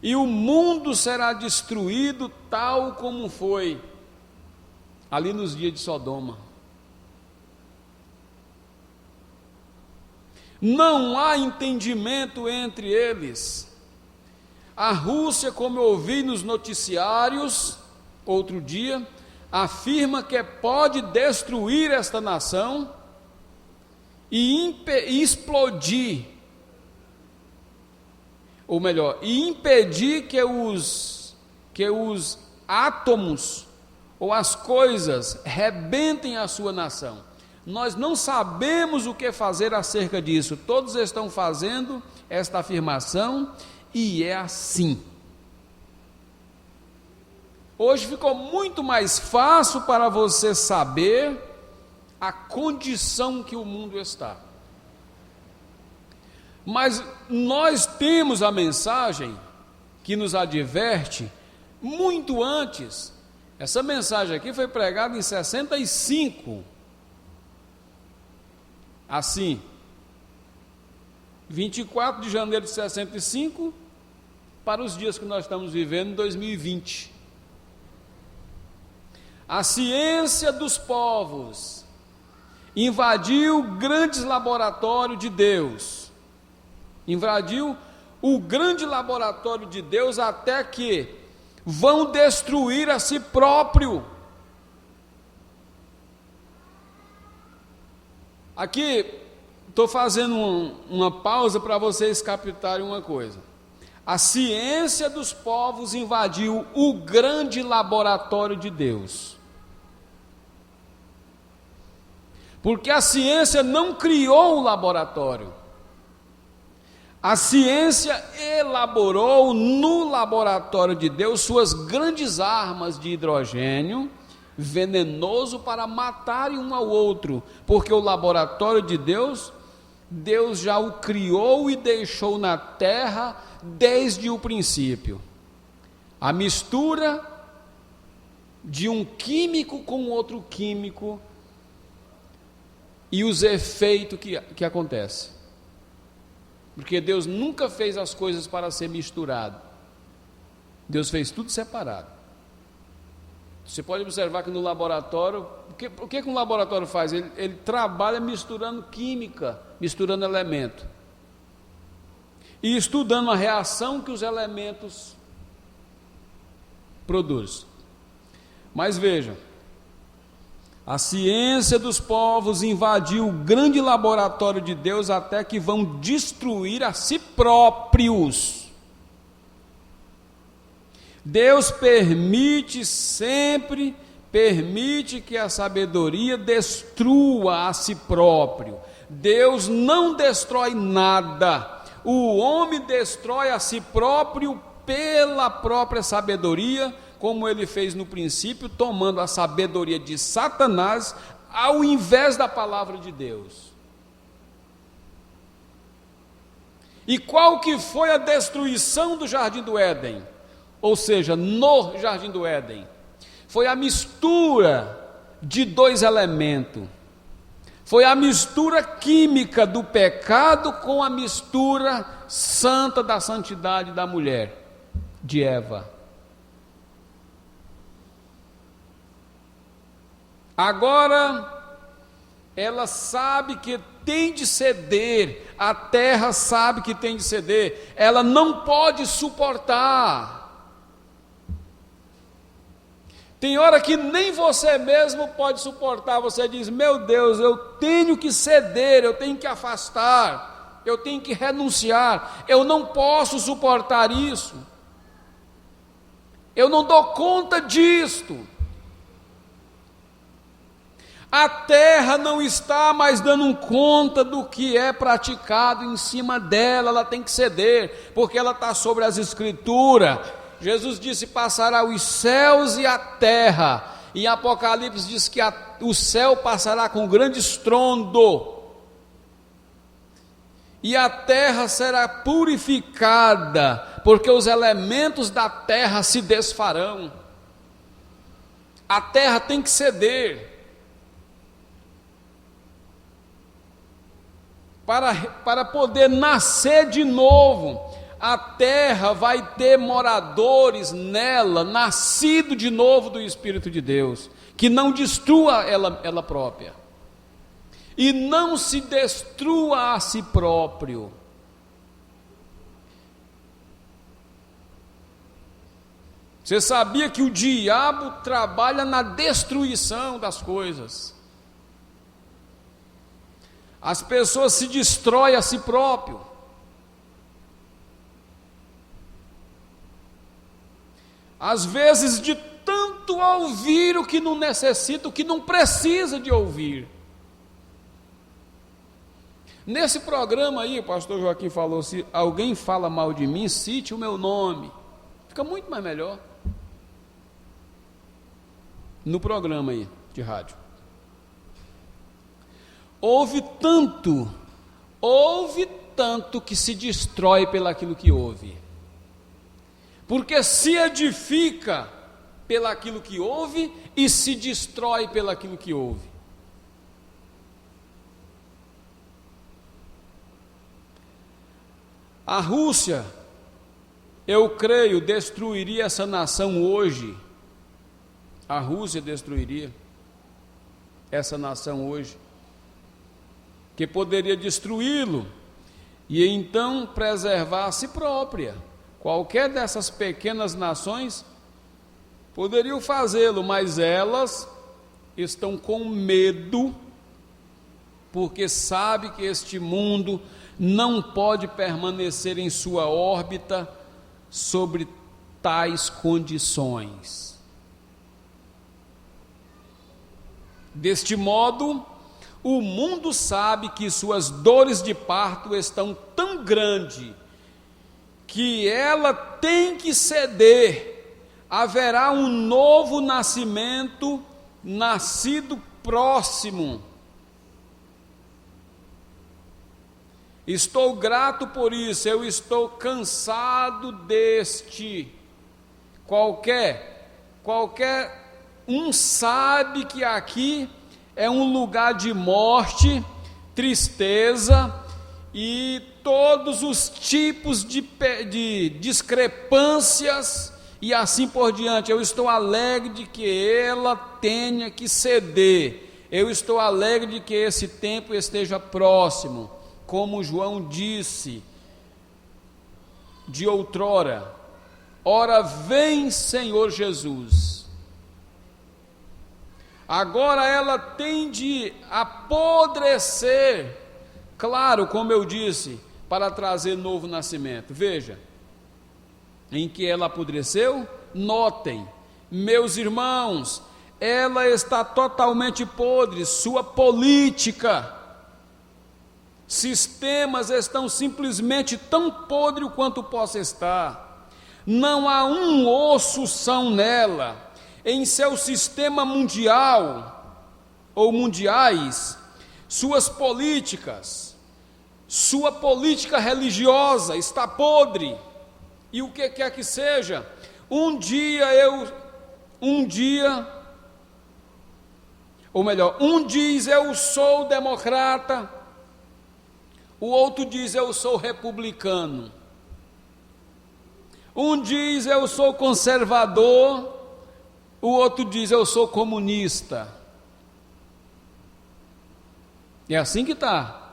E o mundo será destruído tal como foi ali nos dias de Sodoma. Não há entendimento entre eles. A Rússia, como eu ouvi nos noticiários outro dia, afirma que pode destruir esta nação e explodir, ou melhor, e impedir que os átomos ou as coisas rebentem a sua nação. Nós não sabemos o que fazer acerca disso. Todos estão fazendo esta afirmação e é assim. Hoje ficou muito mais fácil para você saber a condição que o mundo está. Mas nós temos a mensagem que nos adverte muito antes. Essa mensagem aqui foi pregada em 65. Assim, 24 de janeiro de 65 para os dias que nós estamos vivendo em 2020. A ciência dos povos invadiu grandes laboratórios de Deus. Invadiu o grande laboratório de Deus até que vão destruir a si próprio. Aqui estou fazendo uma pausa para vocês captarem uma coisa. A ciência dos povos invadiu o grande laboratório de Deus. Porque a ciência não criou o laboratório. A ciência elaborou no laboratório de Deus suas grandes armas de hidrogênio venenoso para matarem um ao outro, porque o laboratório de Deus, Deus já o criou e deixou na terra desde o princípio. A mistura de um químico com outro químico e os efeitos que acontecem. Porque Deus nunca fez as coisas para ser misturado. Deus fez tudo separado. Você pode observar que no laboratório, o que um laboratório faz? Ele trabalha misturando química, misturando elemento. E estudando a reação que os elementos produzem. Mas vejam, a ciência dos povos invadiu o grande laboratório de Deus até que vão destruir a si próprios. Deus sempre permite que a sabedoria destrua a si próprio. Deus não destrói nada. O homem destrói a si próprio pela própria sabedoria, como ele fez no princípio, tomando a sabedoria de Satanás ao invés da palavra de Deus. E qual que foi a destruição do Jardim do Éden? Ou seja, no Jardim do Éden, foi a mistura de dois elementos. Foi a mistura química do pecado com a mistura santa da santidade da mulher, de Eva. Agora, ela sabe que tem de ceder, a terra sabe que tem de ceder, ela não pode suportar. Tem hora que nem você mesmo pode suportar, você diz, meu Deus, eu tenho que ceder, eu tenho que afastar, eu tenho que renunciar, eu não posso suportar isso, eu não dou conta disto. A terra não está mais dando conta do que é praticado em cima dela, ela tem que ceder, porque ela está sobre as escrituras. Jesus disse, passará os céus e a terra, e Apocalipse diz que o céu passará com grande estrondo, e a terra será purificada, porque os elementos da terra se desfarão. A terra tem que ceder. Para poder nascer de novo, a terra vai ter moradores nela, nascido de novo do Espírito de Deus, que não destrua ela própria, e não se destrua a si próprio. Você sabia que o diabo trabalha na destruição das coisas? As pessoas se destroem a si próprio. Às vezes, de tanto ouvir o que não necessita, o que não precisa de ouvir. Nesse programa aí, o pastor Joaquim falou, se alguém fala mal de mim, cite o meu nome. Fica muito mais melhor. No programa aí, de rádio. Houve tanto que se destrói pelaquilo que ouve. Porque se edifica pelaquilo que ouve e se destrói pelaquilo que ouve. A Rússia, eu creio, destruiria essa nação hoje. A Rússia destruiria essa nação hoje, que poderia destruí-lo e então preservar a si própria. Qualquer dessas pequenas nações poderiam fazê-lo, mas elas estão com medo, porque sabe que este mundo não pode permanecer em sua órbita sobre tais condições. Deste modo, o mundo sabe que suas dores de parto estão tão grandes que ela tem que ceder. Haverá um novo nascimento, nascido próximo. Estou grato por isso, eu estou cansado deste. Qualquer um sabe que aqui é um lugar de morte, tristeza e todos os tipos de discrepâncias e assim por diante. Eu estou alegre de que ela tenha que ceder. Eu estou alegre de que esse tempo esteja próximo. Como João disse de outrora: ora vem, Senhor Jesus. Agora ela tem de apodrecer, claro, como eu disse, para trazer novo nascimento. Veja, em que ela apodreceu? Notem, meus irmãos, ela está totalmente podre, sua política, sistemas estão simplesmente tão podres quanto possa estar. Não há um osso são nela. Em seu sistema mundial ou mundiais, suas políticas, sua política religiosa está podre. E o que quer que seja, um dia diz eu sou democrata, o outro diz eu sou republicano, um diz eu sou conservador, o outro diz eu sou comunista. É assim que está.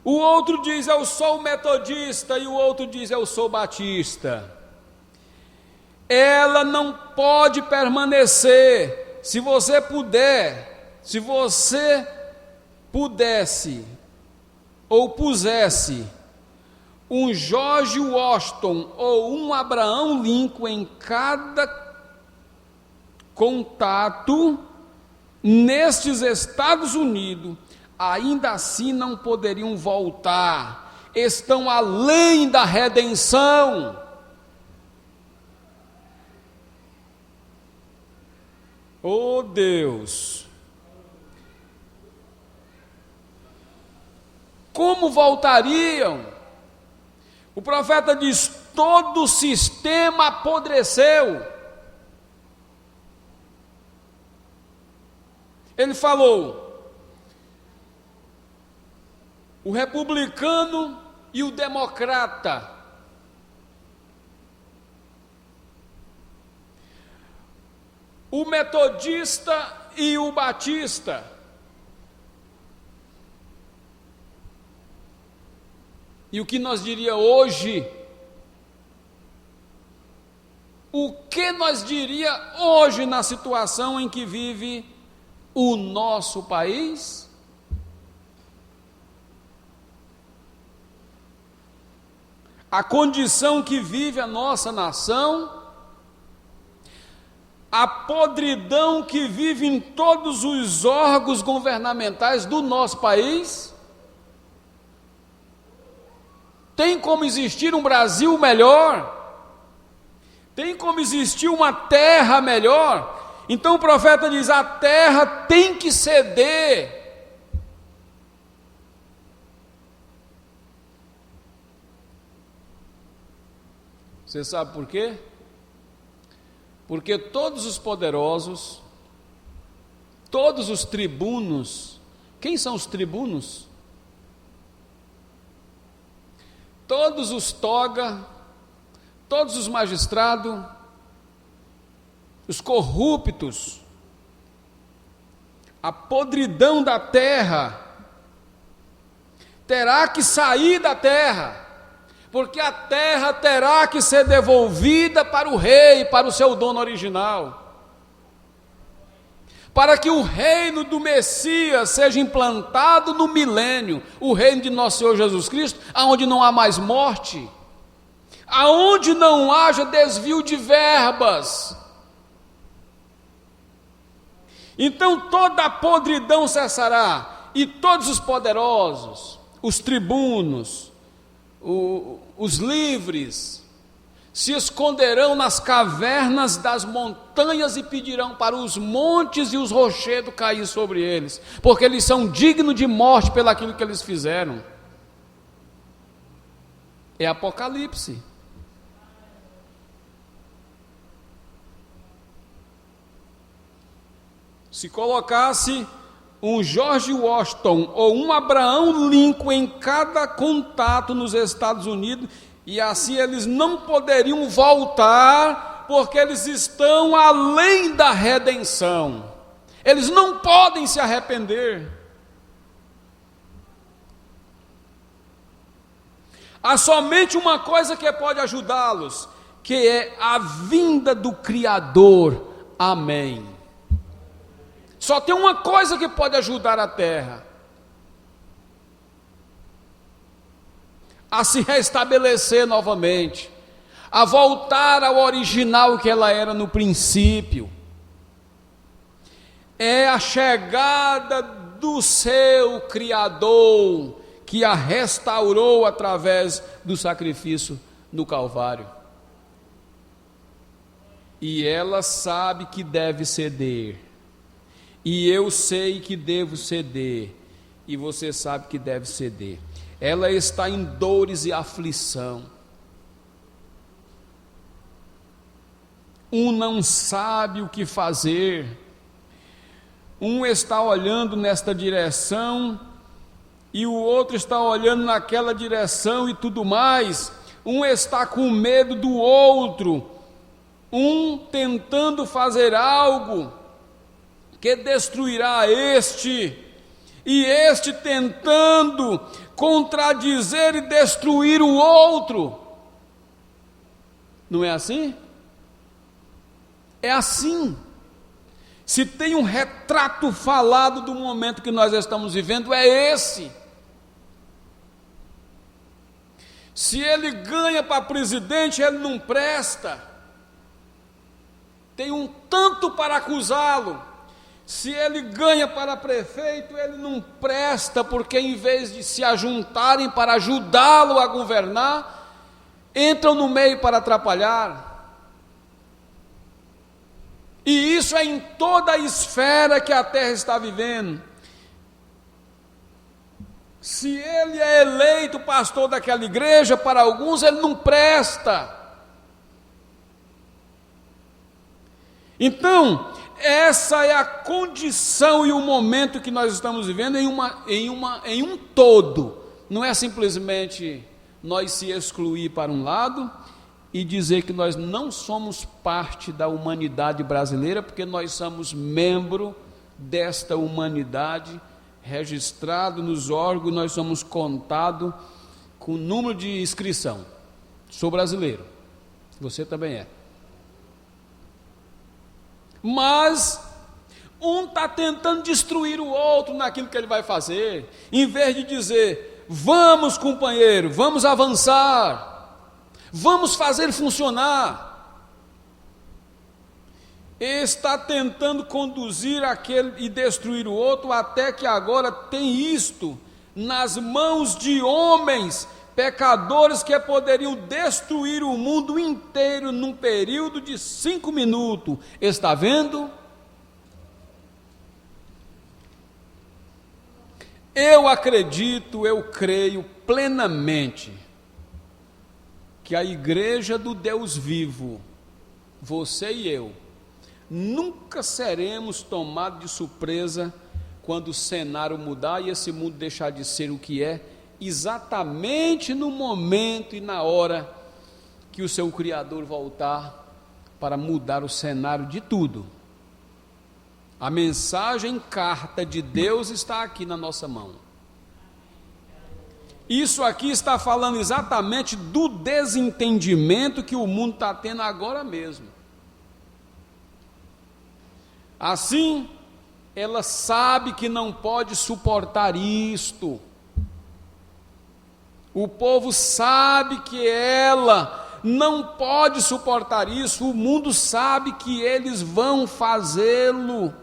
O outro diz eu sou metodista e o outro diz eu sou batista. Ela não pode permanecer. Se você pudesse ou pusesse um George Washington ou um Abraham Lincoln em cada contato nestes Estados Unidos, ainda assim não poderiam voltar, estão além da redenção. Oh Deus! Como voltariam? O profeta diz: todo o sistema apodreceu. Ele falou: o republicano e o democrata, o metodista e o batista, e o que nós diria hoje? O que nós diria hoje na situação em que vive o nosso país? A condição que vive a nossa nação, a podridão que vive em todos os órgãos governamentais do nosso país. Tem como existir um Brasil melhor? Tem como existir uma terra melhor? Então o profeta diz: a terra tem que ceder. Você sabe por quê? Porque todos os poderosos, todos os tribunos, quem são os tribunos? Todos os toga, todos os magistrados, os corruptos, a podridão da terra terá que sair da terra, porque a terra terá que ser devolvida para o rei, para o seu dono original, para que o reino do Messias seja implantado no milênio, o reino de nosso Senhor Jesus Cristo, aonde não há mais morte, aonde não haja desvio de verbas. Então toda a podridão cessará, e todos os poderosos, os tribunos, os livres, se esconderão nas cavernas das montanhas e pedirão para os montes e os rochedos cair sobre eles, porque eles são dignos de morte pelaquilo que eles fizeram. É Apocalipse. Se colocasse um George Washington ou um Abraham Lincoln em cada contato nos Estados Unidos, e assim eles não poderiam voltar, porque eles estão além da redenção, eles não podem se arrepender. Há somente uma coisa que pode ajudá-los, que é a vinda do Criador. Amém. Só tem uma coisa que pode ajudar a terra a se restabelecer novamente, a voltar ao original que ela era no princípio. É a chegada do seu Criador, que a restaurou através do sacrifício no Calvário. E ela sabe que deve ceder. E eu sei que devo ceder, e você sabe que deve ceder. Ela está em dores e aflição. Um não sabe o que fazer. Um está olhando nesta direção, e o outro está olhando naquela direção e tudo mais. Um está com medo do outro. Um tentando fazer algo que destruirá este, e este tentando contradizer e destruir o outro. Não é assim? É assim. Se tem um retrato falado do momento que nós estamos vivendo, é esse. Se ele ganha para presidente, ele não presta. Tem um tanto para acusá-lo. Se ele ganha para prefeito, ele não presta, porque em vez de se ajuntarem para ajudá-lo a governar, entram no meio para atrapalhar. E isso é em toda a esfera que a terra está vivendo. Se ele é eleito pastor daquela igreja, para alguns ele não presta. Então, essa é a condição e o momento que nós estamos vivendo em um todo. Não é simplesmente nós se excluir para um lado e dizer que nós não somos parte da humanidade brasileira, porque nós somos membro desta humanidade, registrado nos órgãos, nós somos contados com o número de inscrição. Sou brasileiro, você também é. Mas um está tentando destruir o outro naquilo que ele vai fazer, em vez de dizer: vamos, companheiro, vamos avançar, vamos fazer funcionar. Está tentando conduzir aquele e destruir o outro, até que agora tem isto nas mãos de homens pecadores que poderiam destruir o mundo inteiro num período de 5 minutos. Está vendo? Eu acredito, eu creio plenamente que a igreja do Deus vivo, você e eu, nunca seremos tomados de surpresa quando o cenário mudar e esse mundo deixar de ser o que é, exatamente no momento e na hora que o seu Criador voltar para mudar o cenário de tudo. A mensagem carta de Deus está aqui na nossa mão. Isso aqui está falando exatamente do desentendimento que o mundo está tendo agora mesmo. Assim, ela sabe que não pode suportar isto. O povo sabe que ela não pode suportar isso. O mundo sabe que eles vão fazê-lo.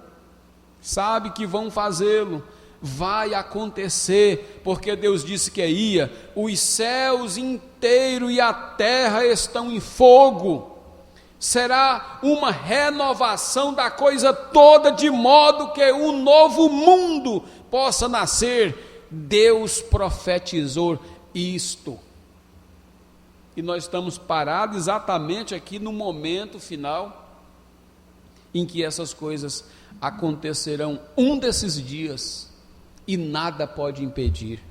Sabe que vão fazê-lo. Vai acontecer, porque Deus disse que ia. Os céus inteiros e a terra estão em fogo. Será uma renovação da coisa toda, de modo que um novo mundo possa nascer. Deus profetizou isto. E nós estamos parados exatamente aqui no momento final em que essas coisas acontecerão um desses dias, e nada pode impedir,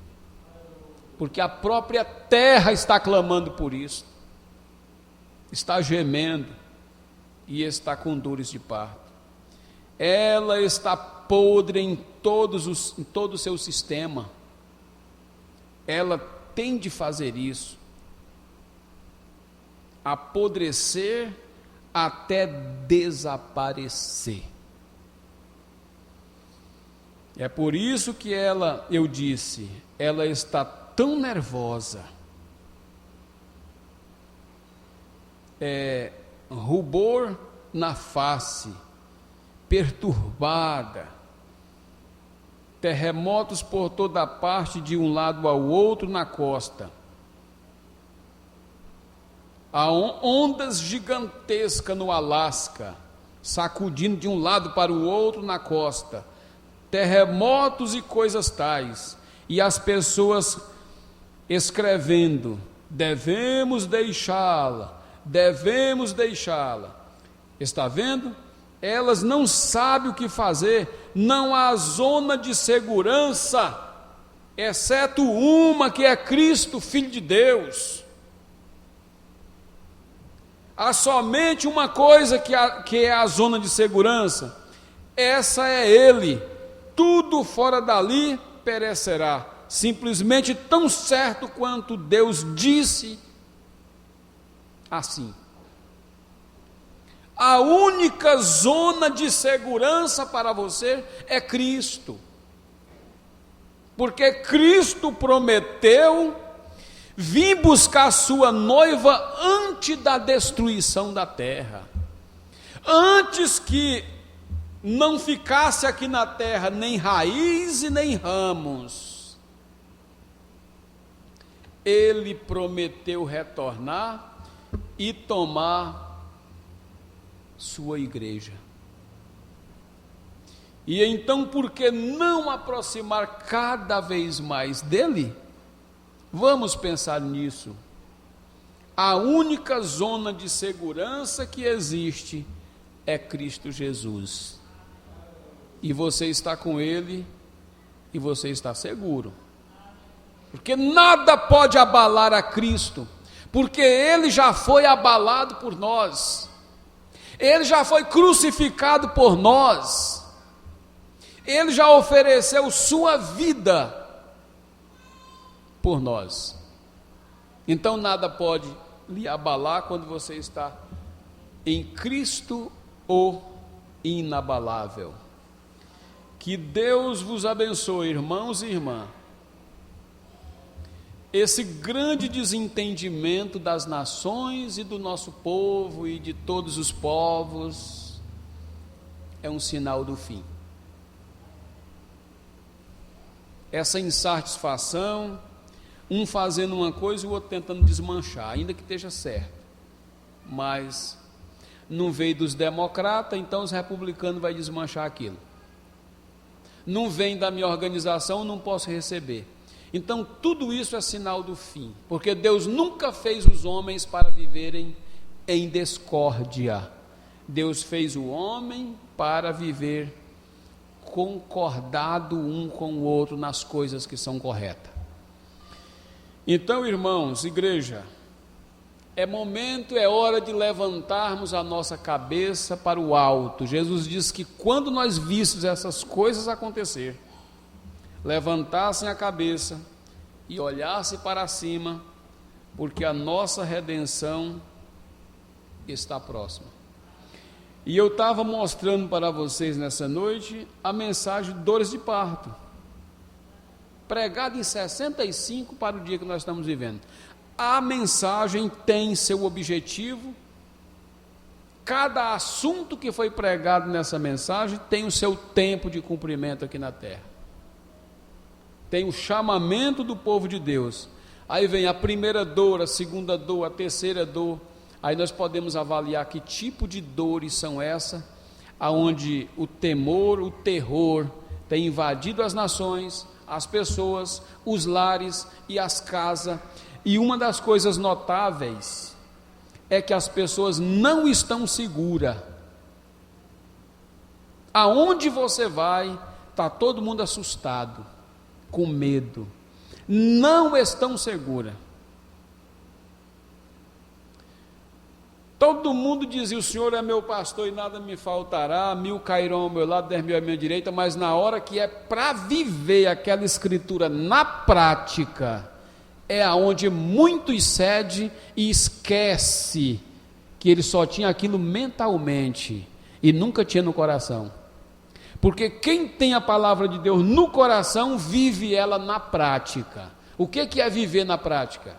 porque a própria terra está clamando por isso, está gemendo e está com dores de parto. Ela está podre em todo o seu sistema. Ela tem de fazer isso, apodrecer até desaparecer. É por isso que eu disse, ela está tão nervosa, rubor na face, perturbada, terremotos por toda parte, de um lado ao outro na costa, há ondas gigantescas no Alasca, sacudindo de um lado para o outro na costa, terremotos e coisas tais, e as pessoas escrevendo: devemos deixá-la. Está vendo? Elas não sabem o que fazer, não há zona de segurança, exceto uma, que é Cristo, Filho de Deus. Há somente uma coisa que é a zona de segurança, essa é Ele. Tudo fora dali perecerá, simplesmente tão certo quanto Deus disse assim. A única zona de segurança para você é Cristo, porque Cristo prometeu vir buscar sua noiva antes da destruição da terra, antes que não ficasse aqui na terra nem raiz e nem ramos. Ele prometeu retornar e tomar sua igreja. E então, por que não aproximar cada vez mais dele? Vamos pensar nisso. A única zona de segurança que existe é Cristo Jesus. E você está com ele e você está seguro. Porque nada pode abalar a Cristo, porque ele já foi abalado por nós. Ele já foi crucificado por nós. Ele já ofereceu sua vida por nós. Então nada pode lhe abalar quando você está em Cristo, o inabalável. Que Deus vos abençoe, irmãos e irmãs. Esse grande desentendimento das nações e do nosso povo e de todos os povos é um sinal do fim. Essa insatisfação, um fazendo uma coisa e o outro tentando desmanchar, ainda que esteja certo, mas não veio dos democratas, então os republicanos vão desmanchar aquilo. Não vem da minha organização, não posso receber. Então tudo isso é sinal do fim, porque Deus nunca fez os homens para viverem em discórdia. Deus fez o homem para viver concordado um com o outro nas coisas que são corretas. Então, irmãos, igreja, é momento, é hora de levantarmos a nossa cabeça para o alto. Jesus diz que quando nós víssemos essas coisas acontecer, levantassem a cabeça e olhassem para cima, porque a nossa redenção está próxima. E eu estava mostrando para vocês nessa noite a mensagem de dores de parto, pregada em 65 para o dia que nós estamos vivendo. A mensagem tem seu objetivo, cada assunto que foi pregado nessa mensagem tem o seu tempo de cumprimento aqui na terra. Tem o chamamento do povo de Deus. Aí vem a primeira dor, a segunda dor, a terceira dor. Aí nós podemos avaliar que tipo de dores são essas, aonde o temor, o terror tem invadido as nações, as pessoas, os lares e as casas. E uma das coisas notáveis é que as pessoas não estão seguras. Aonde você vai, está todo mundo assustado, com medo, não estão seguras. Todo mundo dizia: o Senhor é meu pastor e nada me faltará, 1000 cairão ao meu lado, 10.000 à minha direita, mas na hora que é para viver aquela escritura na prática, é aonde muitos cede e esquece que ele só tinha aquilo mentalmente e nunca tinha no coração. Porque quem tem a palavra de Deus no coração, vive ela na prática. O que é viver na prática?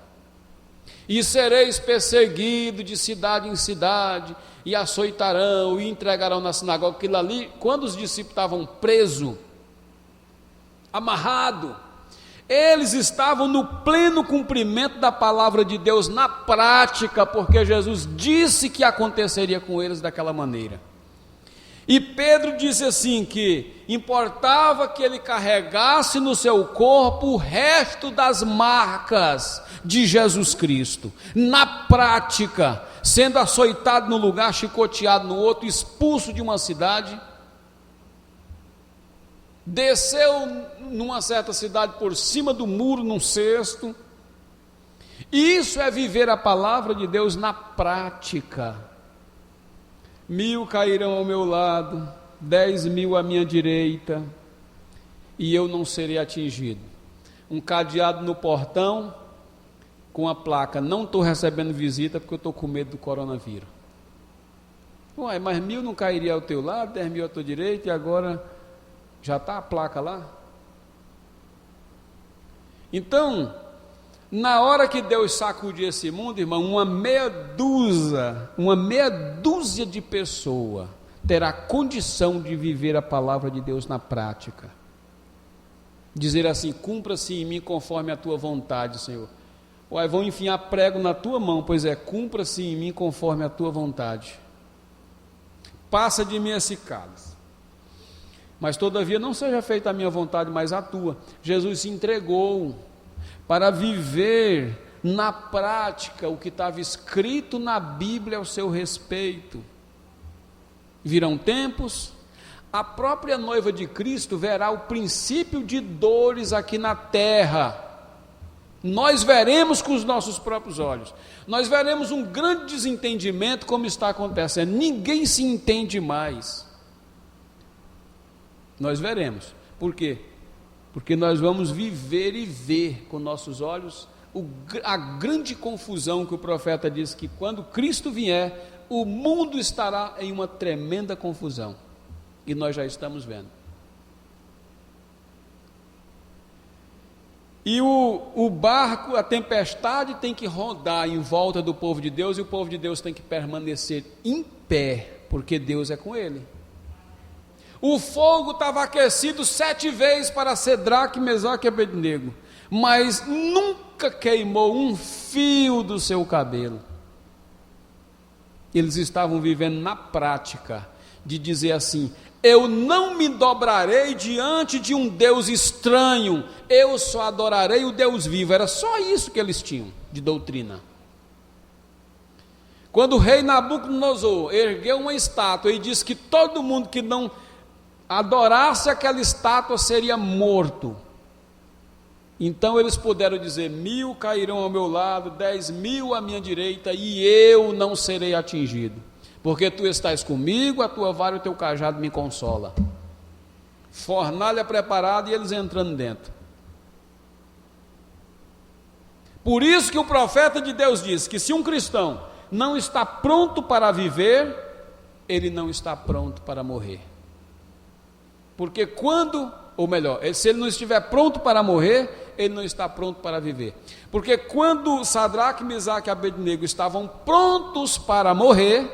E sereis perseguidos de cidade em cidade, e açoitarão, e entregarão na sinagoga. Aquilo ali, quando os discípulos estavam presos, amarrados, eles estavam no pleno cumprimento da palavra de Deus na prática, porque Jesus disse que aconteceria com eles daquela maneira. E Pedro disse assim, que importava que ele carregasse no seu corpo o resto das marcas de Jesus Cristo, na prática, sendo açoitado num lugar, chicoteado no outro, expulso de uma cidade, desceu numa certa cidade por cima do muro, num cesto. Isso é viver a palavra de Deus na prática. 1000 cairão ao meu lado, 10.000 à minha direita, e eu não serei atingido. Um cadeado no portão, com a placa: não estou recebendo visita porque eu estou com medo do coronavírus. Uai, mas 1000 não cairia ao teu lado, 10.000 à tua direita, e agora já está a placa lá? Então, na hora que Deus sacudir esse mundo, irmão, uma meia dúzia de pessoas terá condição de viver a palavra de Deus na prática. Dizer assim: cumpra-se em mim conforme a tua vontade, Senhor. Uai, vão enfiar prego na tua mão, pois é, cumpra-se em mim conforme a tua vontade. Passa de mim esse cálice. Mas todavia não seja feita a minha vontade, mas a tua. Jesus se entregou para viver na prática o que estava escrito na Bíblia ao seu respeito. Virão tempos, a própria noiva de Cristo verá o princípio de dores aqui na terra. Nós veremos com os nossos próprios olhos. Nós veremos um grande desentendimento como está acontecendo. Ninguém se entende mais. Nós veremos. Por quê? Porque nós vamos viver e ver com nossos olhos a grande confusão que o profeta diz que quando Cristo vier, o mundo estará em uma tremenda confusão. E nós já estamos vendo. E o barco, a tempestade tem que rodar em volta do povo de Deus, e o povo de Deus tem que permanecer em pé, porque Deus é com ele. O fogo estava aquecido 7 vezes para Cedraque, Mesaque e Abednego, mas nunca queimou um fio do seu cabelo. Eles estavam vivendo na prática de dizer assim: eu não me dobrarei diante de um Deus estranho, eu só adorarei o Deus vivo. Era só isso que eles tinham de doutrina. Quando o rei Nabucodonosor ergueu uma estátua e disse que todo mundo que não adorasse aquela estátua seria morto, então eles puderam dizer: 1000 cairão ao meu lado, 10.000 à minha direita, e eu não serei atingido, porque tu estás comigo, a tua vara e o teu cajado me consola. Fornalha preparada e eles entrando dentro. Por isso que o profeta de Deus diz que se um cristão não está pronto para viver, ele não está pronto para morrer. Porque se ele não estiver pronto para morrer, ele não está pronto para viver. Porque quando Sadraque, Mesaque e Abednego estavam prontos para morrer,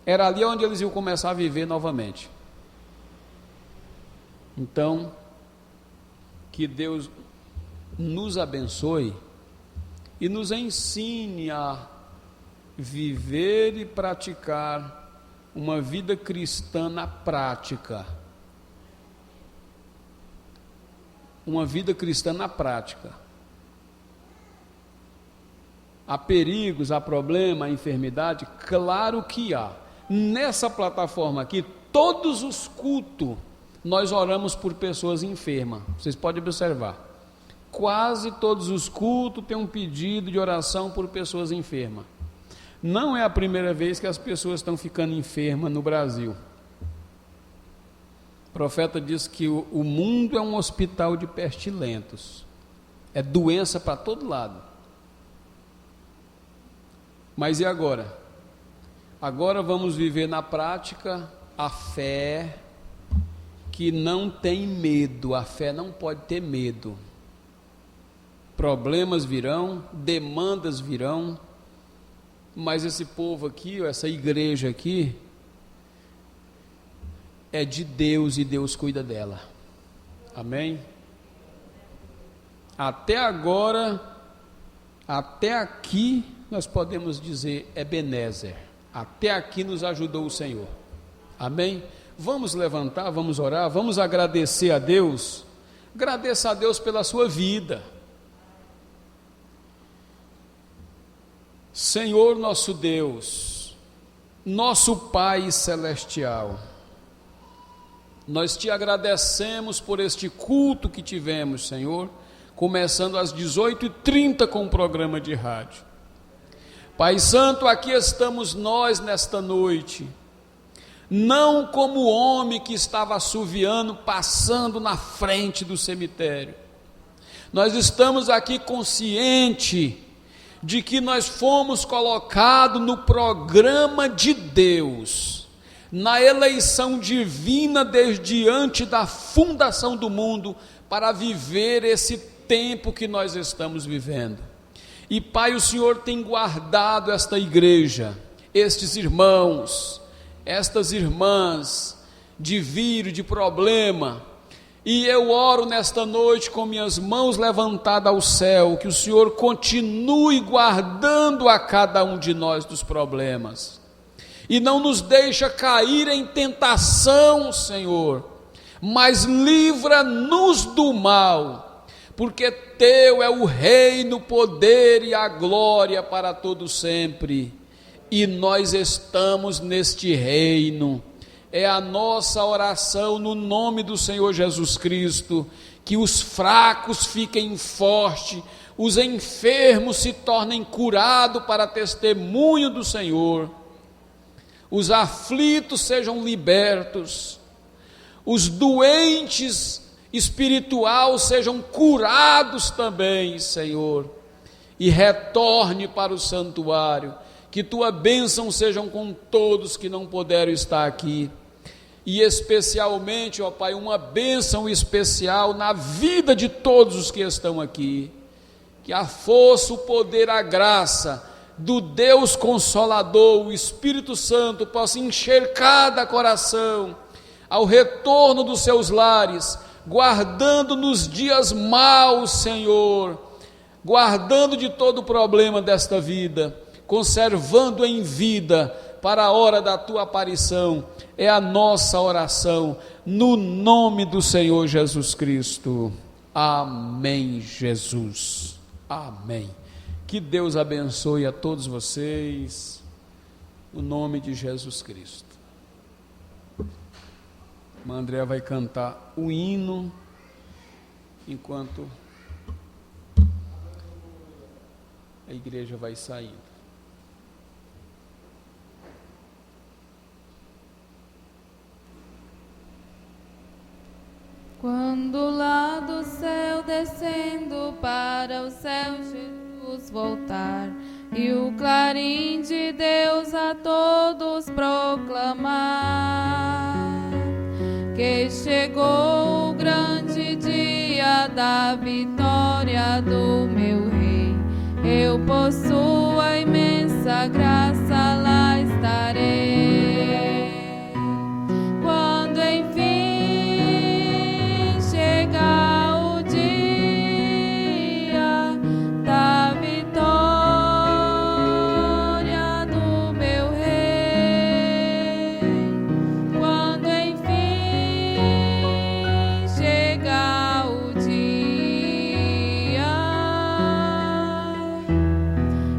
era ali onde eles iam começar a viver novamente. Então, que Deus nos abençoe e nos ensine a viver e praticar uma vida cristã na prática. Uma vida cristã na prática. Há perigos, há problema, há enfermidade? Claro que há. Nessa plataforma aqui, todos os cultos, nós oramos por pessoas enfermas. Vocês podem observar. Quase todos os cultos têm um pedido de oração por pessoas enfermas. Não é a primeira vez que as pessoas estão ficando enfermas no Brasil. O profeta diz que o mundo é um hospital de pestilentos. É doença para todo lado. Mas e agora? Agora vamos viver na prática a fé que não tem medo. A fé não pode ter medo. Problemas virão, demandas virão, mas esse povo aqui, essa igreja aqui, é de Deus e Deus cuida dela. Amém? Até agora, até aqui, nós podemos dizer Ebenezer. Até aqui nos ajudou o Senhor. Amém? Vamos levantar, vamos orar, vamos agradecer a Deus. Agradeça a Deus pela sua vida. Senhor nosso Deus, nosso Pai celestial, nós te agradecemos por este culto que tivemos, Senhor, começando às 18h30 com o programa de rádio. Pai Santo, aqui estamos nós nesta noite, não como o homem que estava assoviando, passando na frente do cemitério. Nós estamos aqui conscientes de que nós fomos colocados no programa de Deus, na eleição divina desde antes da fundação do mundo, para viver esse tempo que nós estamos vivendo. E Pai, o Senhor tem guardado esta igreja, estes irmãos, estas irmãs, de vírus, de problema, e eu oro nesta noite com minhas mãos levantadas ao céu, que o Senhor continue guardando a cada um de nós dos problemas, e não nos deixa cair em tentação, Senhor, mas livra-nos do mal, porque teu é o reino, o poder e a glória para todo sempre, e nós estamos neste reino. É a nossa oração no nome do Senhor Jesus Cristo, que os fracos fiquem fortes, os enfermos se tornem curados para testemunho do Senhor, os aflitos sejam libertos, os doentes espirituais sejam curados também, Senhor, e retorne para o santuário, que tua bênção sejam com todos que não puderam estar aqui, e especialmente, ó Pai, uma bênção especial na vida de todos os que estão aqui, que a força, o poder, a graça do Deus Consolador, o Espírito Santo, possa encher cada coração ao retorno dos seus lares, guardando nos dias maus, Senhor, guardando de todo problema desta vida, conservando em vida para a hora da tua aparição. É a nossa oração no nome do Senhor Jesus Cristo. Amém, Jesus. Amém. Que Deus abençoe a todos vocês, no nome de Jesus Cristo. A Andréa vai cantar o hino, enquanto a igreja vai saindo. Quando lá do céu descendo para o céu Jesus voltar, e o clarim de Deus a todos proclamar, que chegou o grande dia da vitória do meu Rei, eu possuo a imensa graça, lá estarei. Quando enfim chegar o dia da vitória do meu Rei, quando enfim chegar o dia,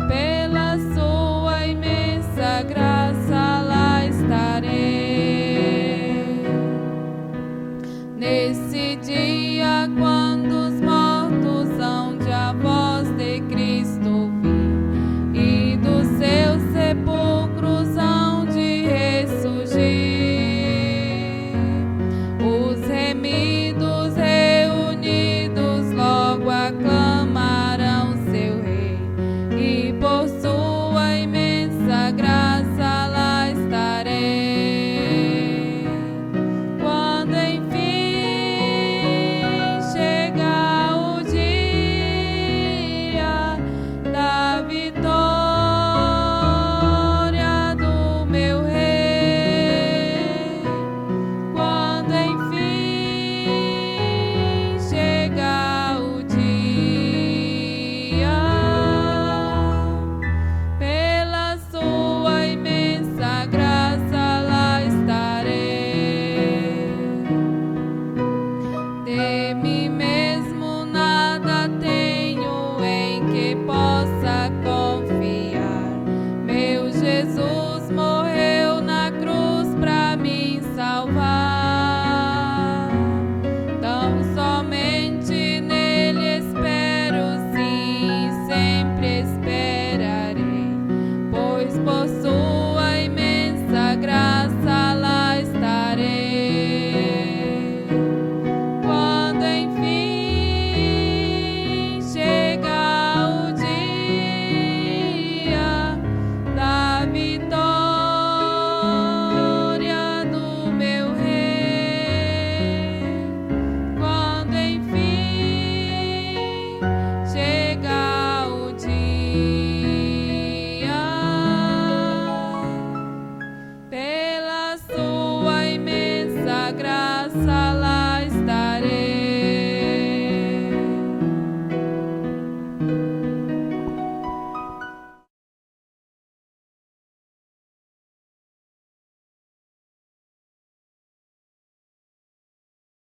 pela sua imensa graça lá estarei. Nesse dia, quando